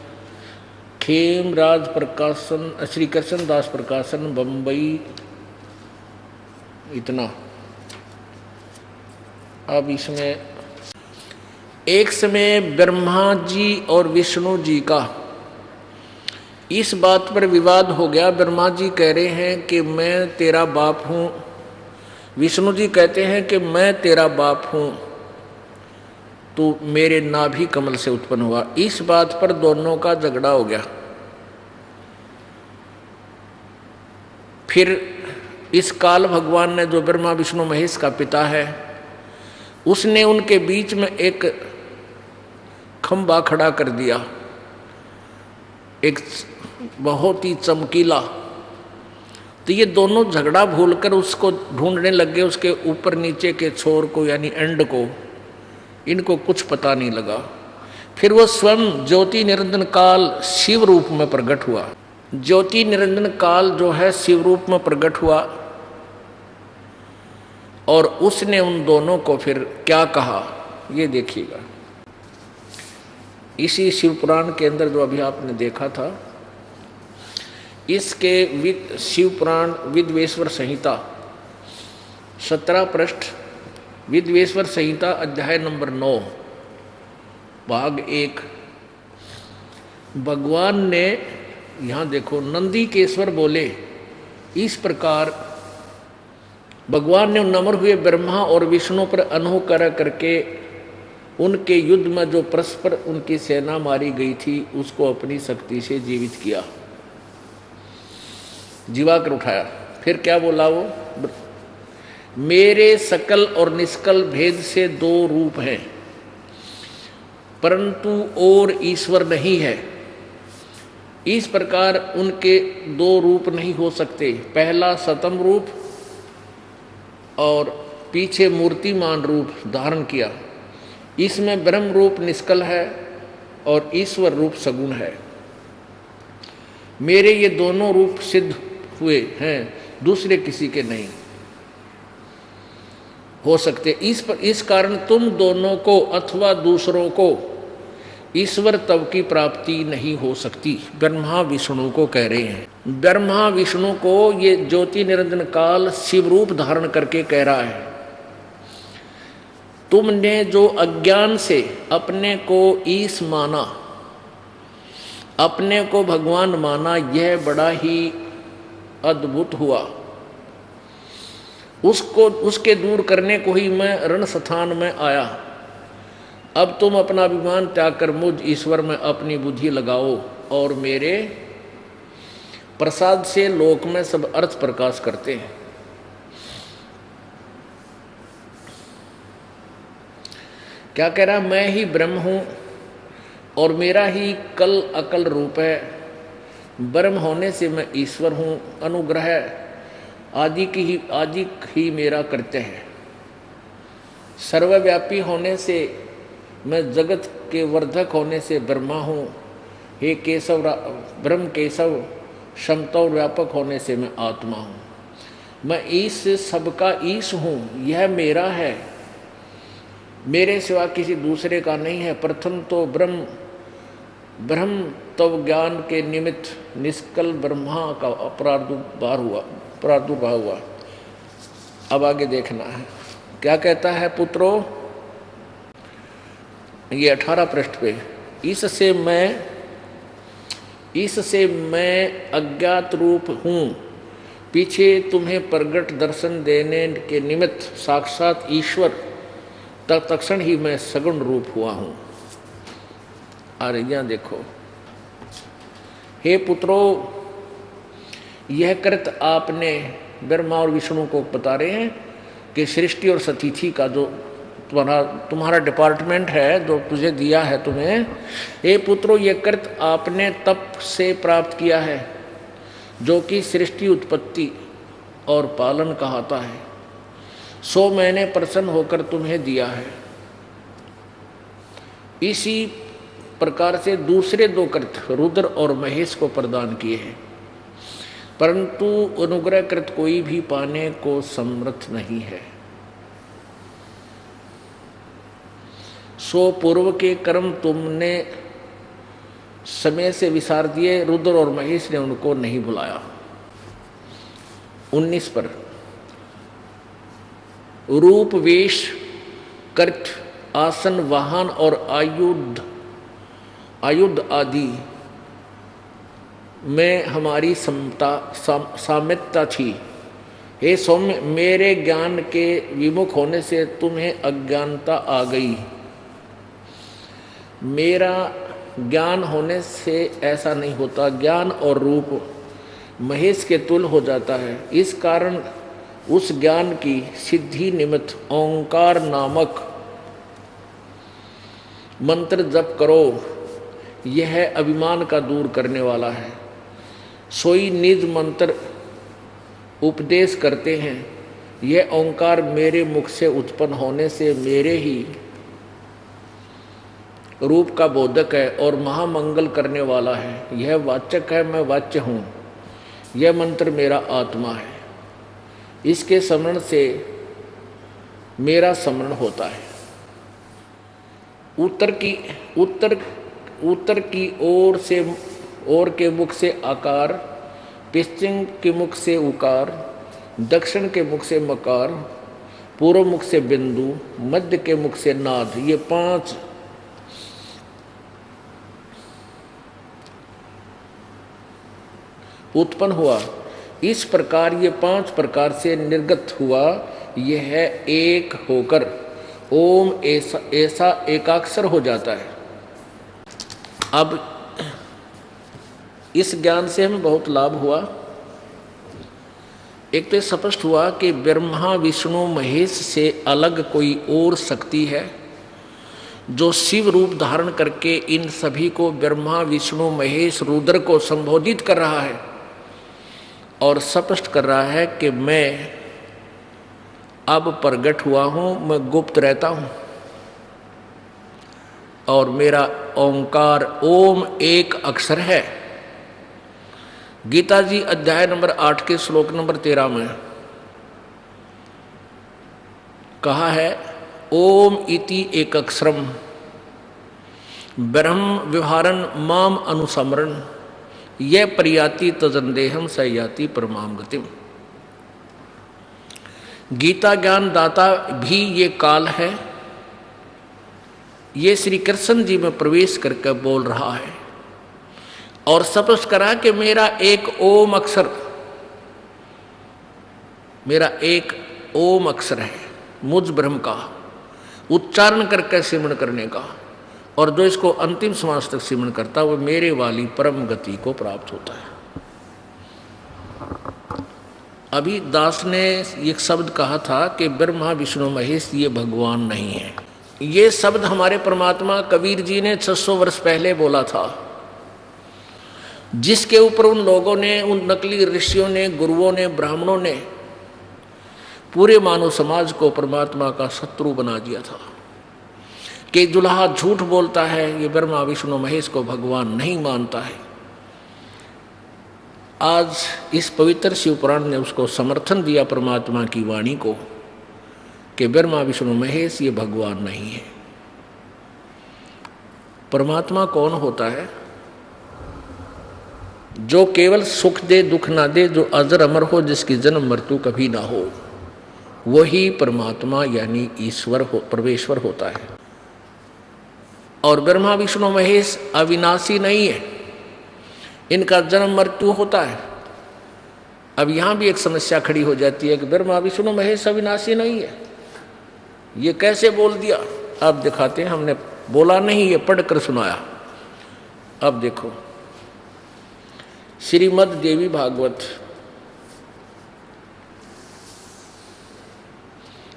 खेमराज प्रकाशन, श्री कृष्ण दास प्रकाशन, बम्बई। इतना। अब इसमें एक समय ब्रह्मा जी और विष्णु जी का इस बात पर विवाद हो गया। ब्रह्मा जी कह रहे हैं कि मैं तेरा बाप हूँ, विष्णु जी कहते हैं कि मैं तेरा बाप हूँ, तो मेरे नाभि कमल से उत्पन्न हुआ। इस बात पर दोनों का झगड़ा हो गया। फिर इस काल भगवान ने, जो ब्रह्मा विष्णु महेश का पिता है, उसने उनके बीच में एक खंबा खड़ा कर दिया, एक बहुत ही चमकीला। तो ये दोनों झगड़ा भूलकर उसको ढूंढने लग गए, उसके ऊपर नीचे के छोर को, यानी एंड को। इनको कुछ पता नहीं लगा। फिर वो स्वयं ज्योति निरंजन काल शिव रूप में प्रकट हुआ। ज्योति निरंजन काल जो है शिव रूप में प्रकट हुआ, और उसने उन दोनों को फिर क्या कहा, ये देखिएगा। इसी शिव पुराण के अंदर जो अभी आपने देखा था, इसके शिव पुराण विद्वेश्वर संहिता 17 पृष्ठ, विद्वेश्वर संहिता अध्याय नंबर 9 भाग 1। भगवान ने, यहाँ देखो, नंदीकेश्वर बोले इस प्रकार भगवान ने नम्र हुए ब्रह्मा और विष्णु पर अनुग्रह करके उनके युद्ध में जो परस्पर उनकी सेना मारी गई थी, उसको अपनी शक्ति से जीवित किया, जीवा कर उठाया। फिर क्या बोला वो, मेरे सकल और निष्कल भेद से 2 रूप हैं, परंतु और ईश्वर नहीं है। इस प्रकार उनके 2 रूप नहीं हो सकते। पहला सतम रूप और पीछे मूर्तिमान रूप धारण किया। इसमें ब्रह्म रूप निष्कल है और ईश्वर रूप सगुण है। मेरे ये दोनों रूप सिद्ध हुए हैं, दूसरे किसी के नहीं हो सकते। इस कारण तुम दोनों को अथवा दूसरों को ईश्वर तब की प्राप्ति नहीं हो सकती। ब्रह्मा विष्णु को कह रहे हैं। ब्रह्मा विष्णु को ये ज्योति निरंजन काल शिव रूप धारण करके कह रहा है, तुमने जो अज्ञान से अपने को ईश माना, अपने को भगवान माना, यह बड़ा ही अद्भुत हुआ। उसके दूर करने को ही मैं रण स्थान में आया। अब तुम अपना अभिमान त्याग कर मुझ ईश्वर में अपनी बुद्धि लगाओ और मेरे प्रसाद से लोक में सब अर्थ प्रकाश करते हैं। क्या कह रहा, मैं ही ब्रह्म हूं और मेरा ही कल अकल रूप है। ब्रह्म होने से मैं ईश्वर हूं। अनुग्रह आदि ही मेरा करते हैं। सर्वव्यापी होने से मैं जगत के वर्धक होने से ब्रह्मा हूँ। हे केशव, ब्रह्म केशव क्षमता और व्यापक होने से मैं आत्मा हूँ। मैं ईश सबका ईश हूँ। यह मेरा है, मेरे सिवा किसी दूसरे का नहीं है। प्रथम तो ब्रह्म तव ज्ञान के निमित्त निष्कल ब्रह्मा का प्रादुर्भाव हुआ। अब आगे देखना है क्या कहता है। पुत्रो, ये 18 पृष्ठ पे, इससे मैं अज्ञात रूप हूँ, पीछे तुम्हें प्रगट दर्शन देने के निमित्त साक्षात ईश्वर तत्क्षण ही मैं सगुण रूप हुआ हूँ। अरे यहाँ देखो, हे पुत्रो, यह कृत आपने ब्रह्मा और विष्णु को बता रहे हैं कि सृष्टि और सतिथि का जो तुम्हारा डिपार्टमेंट है, जो तुझे दिया है तुम्हें, हे पुत्रो, ये कृत आपने तप से प्राप्त किया है जो कि सृष्टि, उत्पत्ति और पालन कहता है, सो मैंने प्रसन्न होकर तुम्हें दिया है। इसी प्रकार से दूसरे दो कृत रुद्र और महेश को प्रदान किए हैं, परंतु अनुग्रह कृत कोई भी पाने को समर्थ नहीं है। सो पूर्व के कर्म तुमने समय से विसार दिए, रुद्र और महेश ने उनको नहीं बुलाया। 19 पर रूप, वेश, कर्त, आसन, वाहन और आयुध आदि में हमारी साम्यता थी। हे सौम्य, मेरे ज्ञान के विमुख होने से तुम्हें अज्ञानता आ गई। मेरा ज्ञान होने से ऐसा नहीं होता, ज्ञान और रूप महेश के तुल हो जाता है। इस कारण उस ज्ञान की सिद्धि निमित्त ओंकार नामक मंत्र जप करो, यह अभिमान का दूर करने वाला है। सोई निज मंत्र उपदेश करते हैं। यह ओंकार मेरे मुख से उत्पन्न होने से मेरे ही रूप का बोधक है और महामंगल करने वाला है। यह वाचक है, मैं वाच्य हूँ। यह मंत्र मेरा आत्मा है। इसके स्मरण से मेरा स्मरण होता है। उत्तर की ओर के मुख से आकार, पश्चिम के मुख से उकार, दक्षिण के मुख से मकार, पूर्व मुख से बिंदु, मध्य के मुख से नाद, ये 5 उत्पन्न हुआ। इस प्रकार ये 5 प्रकार से निर्गत हुआ। यह एक होकर ओम ऐसा एकाक्षर हो जाता है। अब इस ज्ञान से हमें बहुत लाभ हुआ। एक तो स्पष्ट हुआ कि ब्रह्मा, विष्णु, महेश से अलग कोई और शक्ति है जो शिव रूप धारण करके इन सभी को ब्रह्मा, विष्णु, महेश, रुद्र को संबोधित कर रहा है और स्पष्ट कर रहा है कि मैं अब प्रगट हुआ हूं, मैं गुप्त रहता हूं और मेरा ओंकार ओम एक अक्षर है। गीता जी अध्याय नंबर 8 के श्लोक नंबर 13 में कहा है, ओम इति एक अक्षरम ब्रह्म व्यवहारन माम अनुसमरण यह प्रयाति तजंदेहम सयाति परमाम गतिम। गीता ज्ञान दाता भी ये काल है। ये श्री कृष्ण जी में प्रवेश करके बोल रहा है और स्पष्ट करा कि मेरा एक ओम अक्षर, मेरा एक ओम अक्षर है मुझ ब्रह्म का उच्चारण करके सिमरण करने का, और जो इसको अंतिम समाज तक सिमरण करता है वो मेरे वाली परम गति को प्राप्त होता है। अभी दास ने एक शब्द कहा था कि ब्रह्मा, विष्णु, महेश ये भगवान नहीं है। ये शब्द हमारे परमात्मा कबीर जी ने 600 वर्ष पहले बोला था, जिसके ऊपर उन लोगों ने, उन नकली ऋषियों ने, गुरुओं ने, ब्राह्मणों ने पूरे मानव समाज को परमात्मा का शत्रु बना दिया था कि दुल्हा झूठ बोलता है, ये ब्रह्मा, विष्णु, महेश को भगवान नहीं मानता है। आज इस पवित्र शिव पुराण ने उसको समर्थन दिया, परमात्मा की वाणी को, कि ब्रह्मा, विष्णु, महेश ये भगवान नहीं है। परमात्मा कौन होता है? जो केवल सुख दे, दुख ना दे, जो अजर अमर हो, जिसकी जन्म मृत्यु कभी ना हो, वही परमात्मा यानी ईश्वर हो, परमेश्वर होता है। और ब्रह्मा, विष्णु, महेश अविनाशी नहीं है, इनका जन्म मृत्यु होता है। अब यहां भी एक समस्या खड़ी हो जाती है कि ब्रह्मा, विष्णु, महेश अविनाशी नहीं है, ये कैसे बोल दिया? अब दिखाते हैं, हमने बोला नहीं, ये पढ़कर सुनाया। अब देखो, श्रीमद् देवी भागवत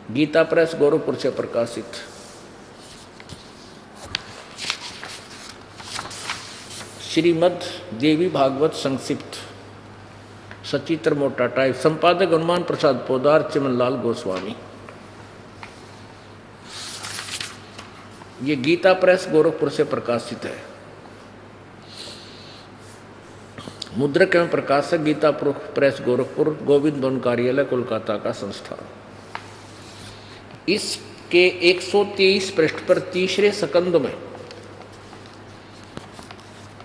गीता प्रेस गोरखपुर से प्रकाशित। श्रीमद् देवी भागवत संक्षिप्त, सचित्र मोटा टाइप, संपादक हनुमान प्रसाद पोदार, चिमनलाल गोस्वामी। ये गीता प्रेस गोरखपुर से प्रकाशित है। मुद्रक एवं प्रकाशक गीता प्रेस गोरखपुर, गोविंद भवन कार्यालय, कोलकाता का संस्थान। इसके 123 पृष्ठ पर तीसरे स्कंद में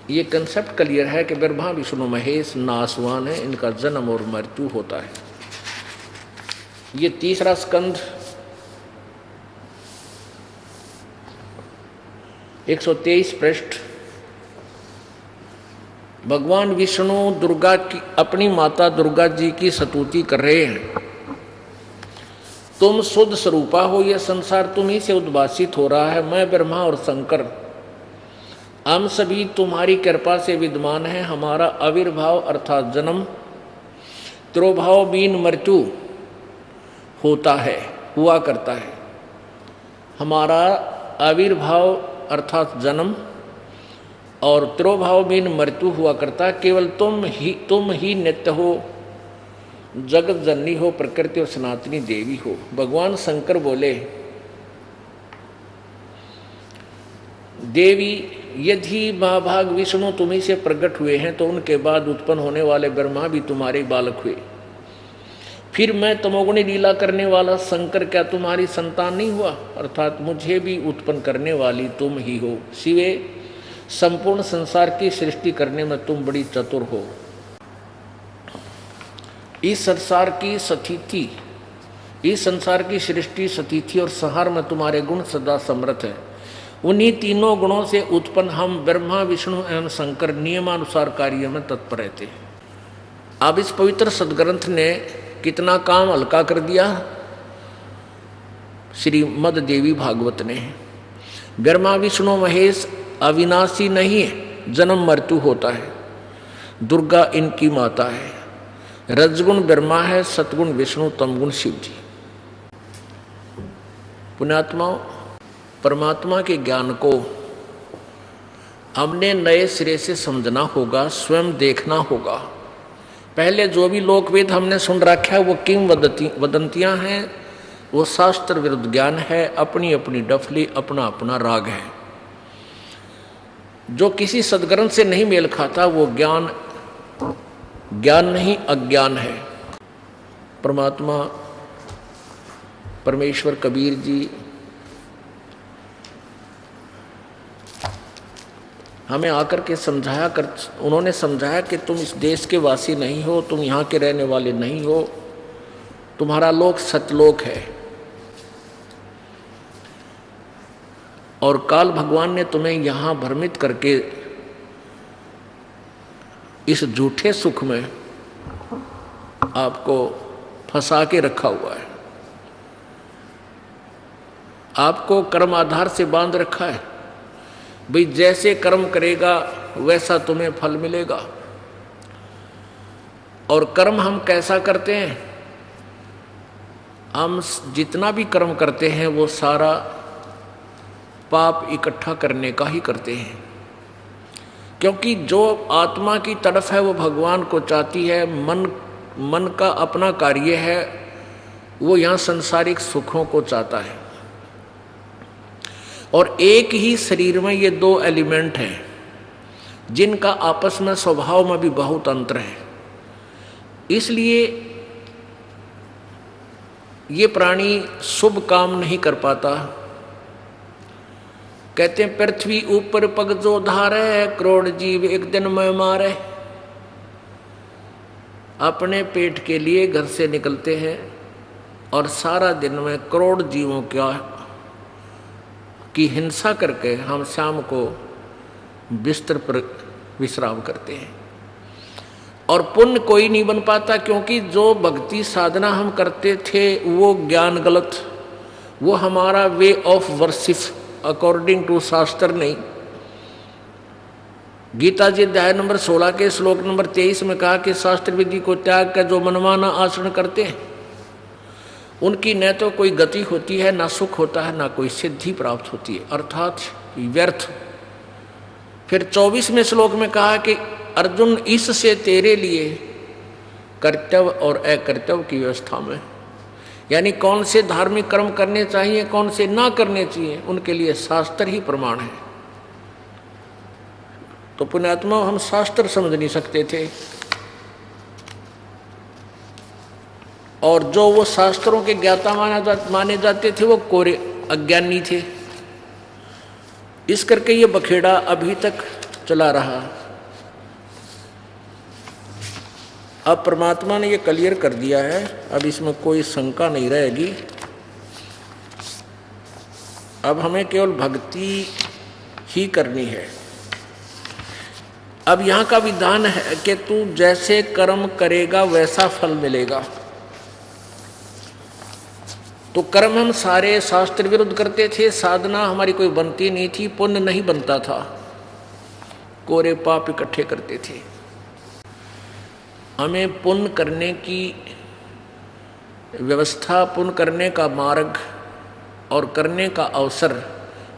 ये कंसेप्ट क्लियर है कि ब्रह्मा विष्णु महेश नासवान है, इनका जन्म और मृत्यु होता है। ये तीसरा स्कंद 123 पृष्ठ, भगवान विष्णु दुर्गा की, अपनी माता दुर्गा जी की स्तुति कर रहे हैं। तुम शुद्ध स्वरूपा हो, यह संसार तुम्ही से उद्भासित हो रहा है। मैं ब्रह्मा और शंकर हम सभी तुम्हारी कृपा से विद्यमान हैं। हमारा आविर्भाव अर्थात जन्म, तिरोभाव बीन मृत्यु होता है, हुआ करता है। हमारा आविर्भाव अर्थात जन्म और तिरोभाव बीन मृत्यु हुआ करता है। केवल तुम ही नित्य हो, जगत जननी हो, प्रकृति और सनातनी देवी हो। भगवान शंकर बोले, देवी यदि महाभाग विष्णु तुम्ही से प्रकट हुए हैं तो उनके बाद उत्पन्न होने वाले ब्रह्मा भी तुम्हारे बालक हुए। फिर मैं तमोगुणी लीला करने वाला शंकर क्या तुम्हारी संतान नहीं हुआ? अर्थात मुझे भी उत्पन्न करने वाली तुम ही हो। शिवे, संपूर्ण संसार की सृष्टि करने में तुम बड़ी चतुर हो। इस संसार की स्थिति, इस संसार की सृष्टि, स्थिति और संहार में तुम्हारे गुण सदा समर्थ है। उन्हीं तीनों गुणों से उत्पन्न हम ब्रह्मा विष्णु एवं शंकर नियमानुसार कार्य में तत्पर रहते हैं। अब इस पवित्र सदग्रंथ ने कितना काम हल्का कर दिया श्रीमद् देवी भागवत ने। ब्रह्मा विष्णु महेश अविनाशी नहीं है, जन्म मृत्यु होता है। दुर्गा इनकी माता है। रजगुण ब्रह्मा है, सतगुण विष्णु, तमगुण शिव जी। पुण्यात्माओं, परमात्मा के ज्ञान को हमने नए सिरे से समझना होगा, स्वयं देखना होगा। पहले जो भी लोकवेद हमने सुन रखा है वो किंवदंतियां हैं, वो शास्त्र विरुद्ध ज्ञान है, अपनी अपनी डफली, अपना अपना राग है। जो किसी सदग्रंथ से नहीं मेल खाता वो ज्ञान नहीं, अज्ञान है। परमात्मा परमेश्वर कबीर जी हमें आकर के उन्होंने समझाया कि तुम इस देश के वासी नहीं हो, तुम यहाँ के रहने वाले नहीं हो, तुम्हारा लोक सतलोक है। और काल भगवान ने तुम्हें यहाँ भ्रमित करके इस झूठे सुख में आपको फंसा के रखा हुआ है, आपको कर्म आधार से बांध रखा है। भाई जैसे कर्म करेगा वैसा तुम्हें फल मिलेगा। और कर्म हम कैसा करते हैं? हम जितना भी कर्म करते हैं वो सारा पाप इकट्ठा करने का ही करते हैं, क्योंकि जो आत्मा की तरफ है वो भगवान को चाहती है। मन का अपना कार्य है, वो यहाँ सांसारिक सुखों को चाहता है। और एक ही शरीर में ये दो एलिमेंट हैं जिनका आपस में स्वभाव में भी बहुत अंतर है। इसलिए ये प्राणी शुभ काम नहीं कर पाता। कहते हैं पृथ्वी ऊपर पग जो धारे, करोड़ जीव एक दिन में मारे। अपने पेट के लिए घर से निकलते हैं और सारा दिन में करोड़ जीवों की हिंसा करके हम शाम को बिस्तर पर विश्राम करते हैं। और पुण्य कोई नहीं बन पाता, क्योंकि जो भक्ति साधना हम करते थे वो ज्ञान गलत, वो हमारा way of worship according to शास्त्र नहीं। गीता जी अध्याय नंबर 16 के श्लोक नंबर 23 में कहा कि शास्त्र विधि को त्याग कर जो मनमाना आचरण करते हैं उनकी न तो कोई गति होती है, ना सुख होता है, ना कोई सिद्धि प्राप्त होती है, अर्थात व्यर्थ। फिर 24वें श्लोक में कहा कि अर्जुन, इससे तेरे लिए कर्तव्य और अकर्तव्य की व्यवस्था में, यानी कौन से धार्मिक कर्म करने चाहिए, कौन से ना करने चाहिए, उनके लिए शास्त्र ही प्रमाण है। तो पुण्यात्मा, हम शास्त्र समझ नहीं सकते थे, और जो वो शास्त्रों के ज्ञाता माने जाते थे वो कोरे अज्ञानी थे। इस करके ये बखेड़ा अभी तक चला रहा। अब परमात्मा ने ये क्लियर कर दिया है, अब इसमें कोई शंका नहीं रहेगी। अब हमें केवल भक्ति ही करनी है। अब यहाँ का विधान है कि तू जैसे कर्म करेगा वैसा फल मिलेगा। तो कर्म हम सारे शास्त्र विरुद्ध करते थे, साधना हमारी कोई बनती नहीं थी, पुण्य नहीं बनता था, कोरे पाप इकट्ठे करते थे। हमें पुण्य करने की व्यवस्था, पुण्य करने का मार्ग और करने का अवसर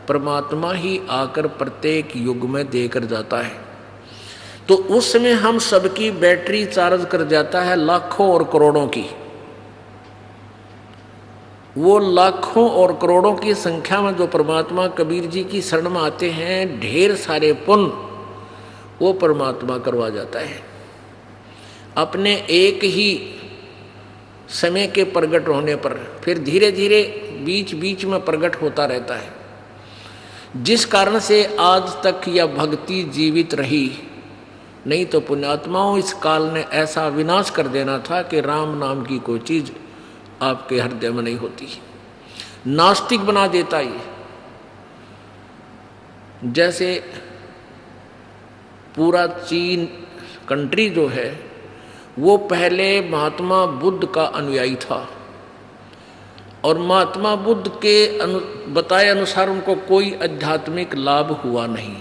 परमात्मा ही आकर प्रत्येक युग में देकर जाता है। तो उस समय हम सबकी बैटरी चार्ज कर जाता है लाखों और करोड़ों की। वो लाखों और करोड़ों की संख्या में जो परमात्मा कबीर जी की शरण में आते हैं, ढेर सारे पुण्य वो परमात्मा करवा जाता है। अपने एक ही समय के प्रकट होने पर फिर धीरे धीरे बीच बीच में प्रकट होता रहता है, जिस कारण से आज तक यह भक्ति जीवित रही। नहीं तो पुण्यात्माओं, इस काल ने ऐसा विनाश कर देना था कि राम नाम की कोई चीज आपके हृदय में नहीं होती, नास्तिक बना देता ये। जैसे पूरा चीन कंट्री जो है वो पहले महात्मा बुद्ध का अनुयायी था, और महात्मा बुद्ध के बताए अनुसार उनको कोई आध्यात्मिक लाभ हुआ नहीं,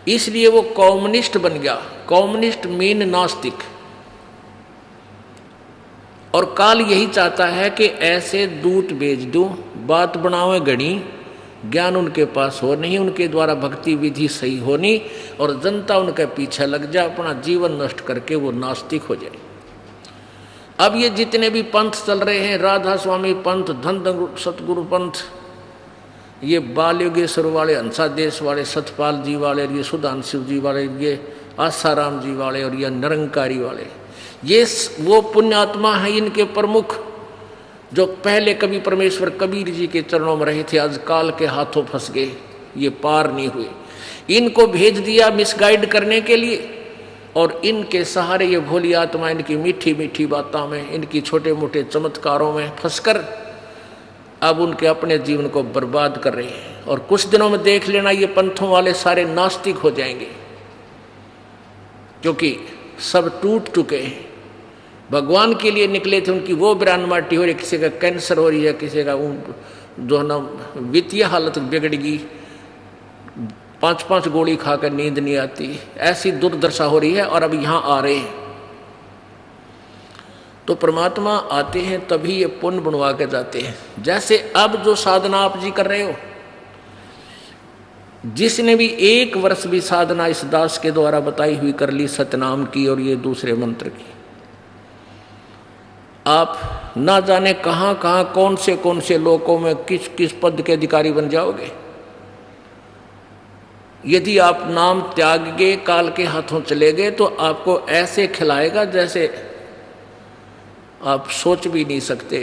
इसलिए वो कम्युनिस्ट बन गया। कम्युनिस्ट मीन नास्तिक। और काल यही चाहता है कि ऐसे दूत भेज दूं, बात बनावे गणी, ज्ञान उनके पास हो नहीं, उनके द्वारा भक्ति विधि सही होनी, और जनता उनके पीछे लग जाए, अपना जीवन नष्ट करके वो नास्तिक हो जाए। अब ये जितने भी पंथ चल रहे हैं, राधा स्वामी पंथ, धन सतगुरु पंथ, ये बाल योगेश्वर वाले, हंसादेश वाले, सतपाल जी वाले, ये सुधांशु जी वाले, ये आसाराम जी वाले, और ये निरंकारी वाले, ये वो पुण्यात्मा है इनके प्रमुख, जो पहले कभी परमेश्वर कबीर जी के चरणों में रहे थे, आज काल के हाथों फंस गए, ये पार नहीं हुए। इनको भेज दिया मिसगाइड करने के लिए, और इनके सहारे ये भोली आत्मा इनकी मीठी मीठी बातों में, इनकी छोटे मोटे चमत्कारों में फंसकर अब उनके अपने जीवन को बर्बाद कर रहे हैं। और कुछ दिनों में देख लेना, ये पंथों वाले सारे नास्तिक हो जाएंगे, क्योंकि सब टूट चुके हैं। भगवान के लिए निकले थे, उनकी वो ब्रान माटी हो रही, किसी का कैंसर हो रही है, किसी का जो है ना वित्तीय हालत बिगड़ेगी, 5-5 गोली खाकर नींद नहीं आती, ऐसी दुर्दशा हो रही है, और अब यहाँ आ रहे हैं। तो परमात्मा आते हैं तभी ये पुण्य बनवा के जाते हैं। जैसे अब जो साधना आप जी कर रहे हो, जिसने भी 1 वर्ष भी साधना इस दास के द्वारा बताई हुई कर ली, सतनाम की और ये दूसरे मंत्र की, आप ना जाने कहां कहां कौन से लोकों में किस किस पद के अधिकारी बन जाओगे। यदि आप नाम त्याग के काल के हाथों चले गए तो आपको ऐसे खिलाएगा जैसे आप सोच भी नहीं सकते।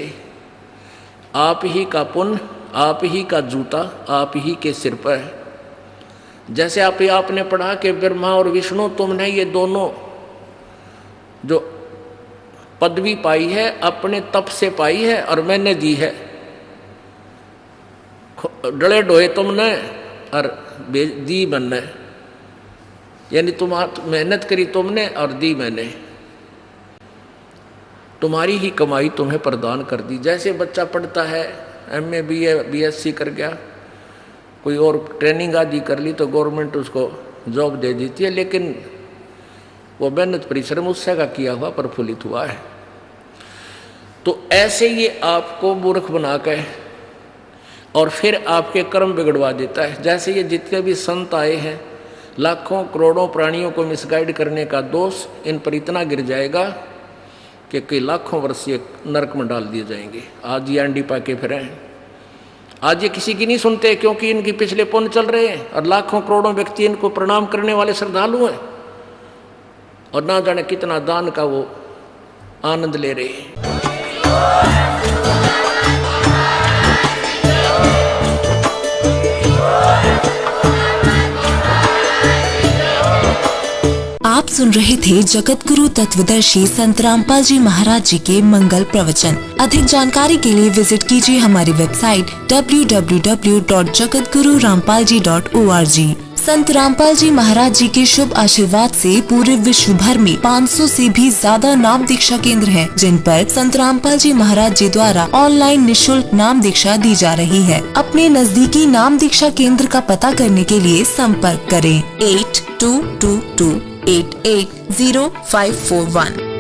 आप ही का पुण्य, आप ही का जूता आप ही के सिर पर है। जैसे आपने पढ़ा कि ब्रह्मा और विष्णु, तुमने ये दोनों जो पदवी पाई है अपने तप से पाई है और मैंने दी है। डले डोए तुमने और दी मैंने, यानी तुम मेहनत करी तुमने और दी मैंने, तुम्हारी ही कमाई तुम्हें प्रदान कर दी। जैसे बच्चा पढ़ता है, MA BA BSc कर गया, कोई और ट्रेनिंग आदि कर ली तो गवर्नमेंट उसको जॉब दे देती है, लेकिन वो मेहनत परिश्रम उससे का किया हुआ प्रफुल्लित हुआ है। तो ऐसे ये आपको मूर्ख बना के और फिर आपके कर्म बिगड़वा देता है। जैसे ये जितने भी संत आए हैं, लाखों करोड़ों प्राणियों को मिसगाइड करने का दोष इन पर इतना गिर जाएगा कि कई लाखों वर्ष ये नरक में डाल दिए जाएंगे। आज ये अंडी पाके फिरे हैं, आज ये किसी की नहीं सुनते क्योंकि इनके पिछले पुण्य चल रहे हैं और लाखों करोड़ों व्यक्ति इनको प्रणाम करने वाले श्रद्धालु हैं और ना जाने कितना दान का वो आनंद ले रहे हैं। आप सुन रहे थे जगत गुरु तत्वदर्शी संत रामपाल जी महाराज जी के मंगल प्रवचन। अधिक जानकारी के लिए विजिट कीजिए हमारी वेबसाइट www.jagatgururampalji.org। संत रामपाल जी महाराज जी के शुभ आशीर्वाद से पूरे विश्व भर में 500 से भी ज्यादा नाम दीक्षा केंद्र हैं, जिन पर संत रामपाल जी महाराज जी द्वारा ऑनलाइन निशुल्क नाम दीक्षा दी जा रही है। अपने नजदीकी नाम दीक्षा केंद्र का पता करने के लिए संपर्क करें 8222880541।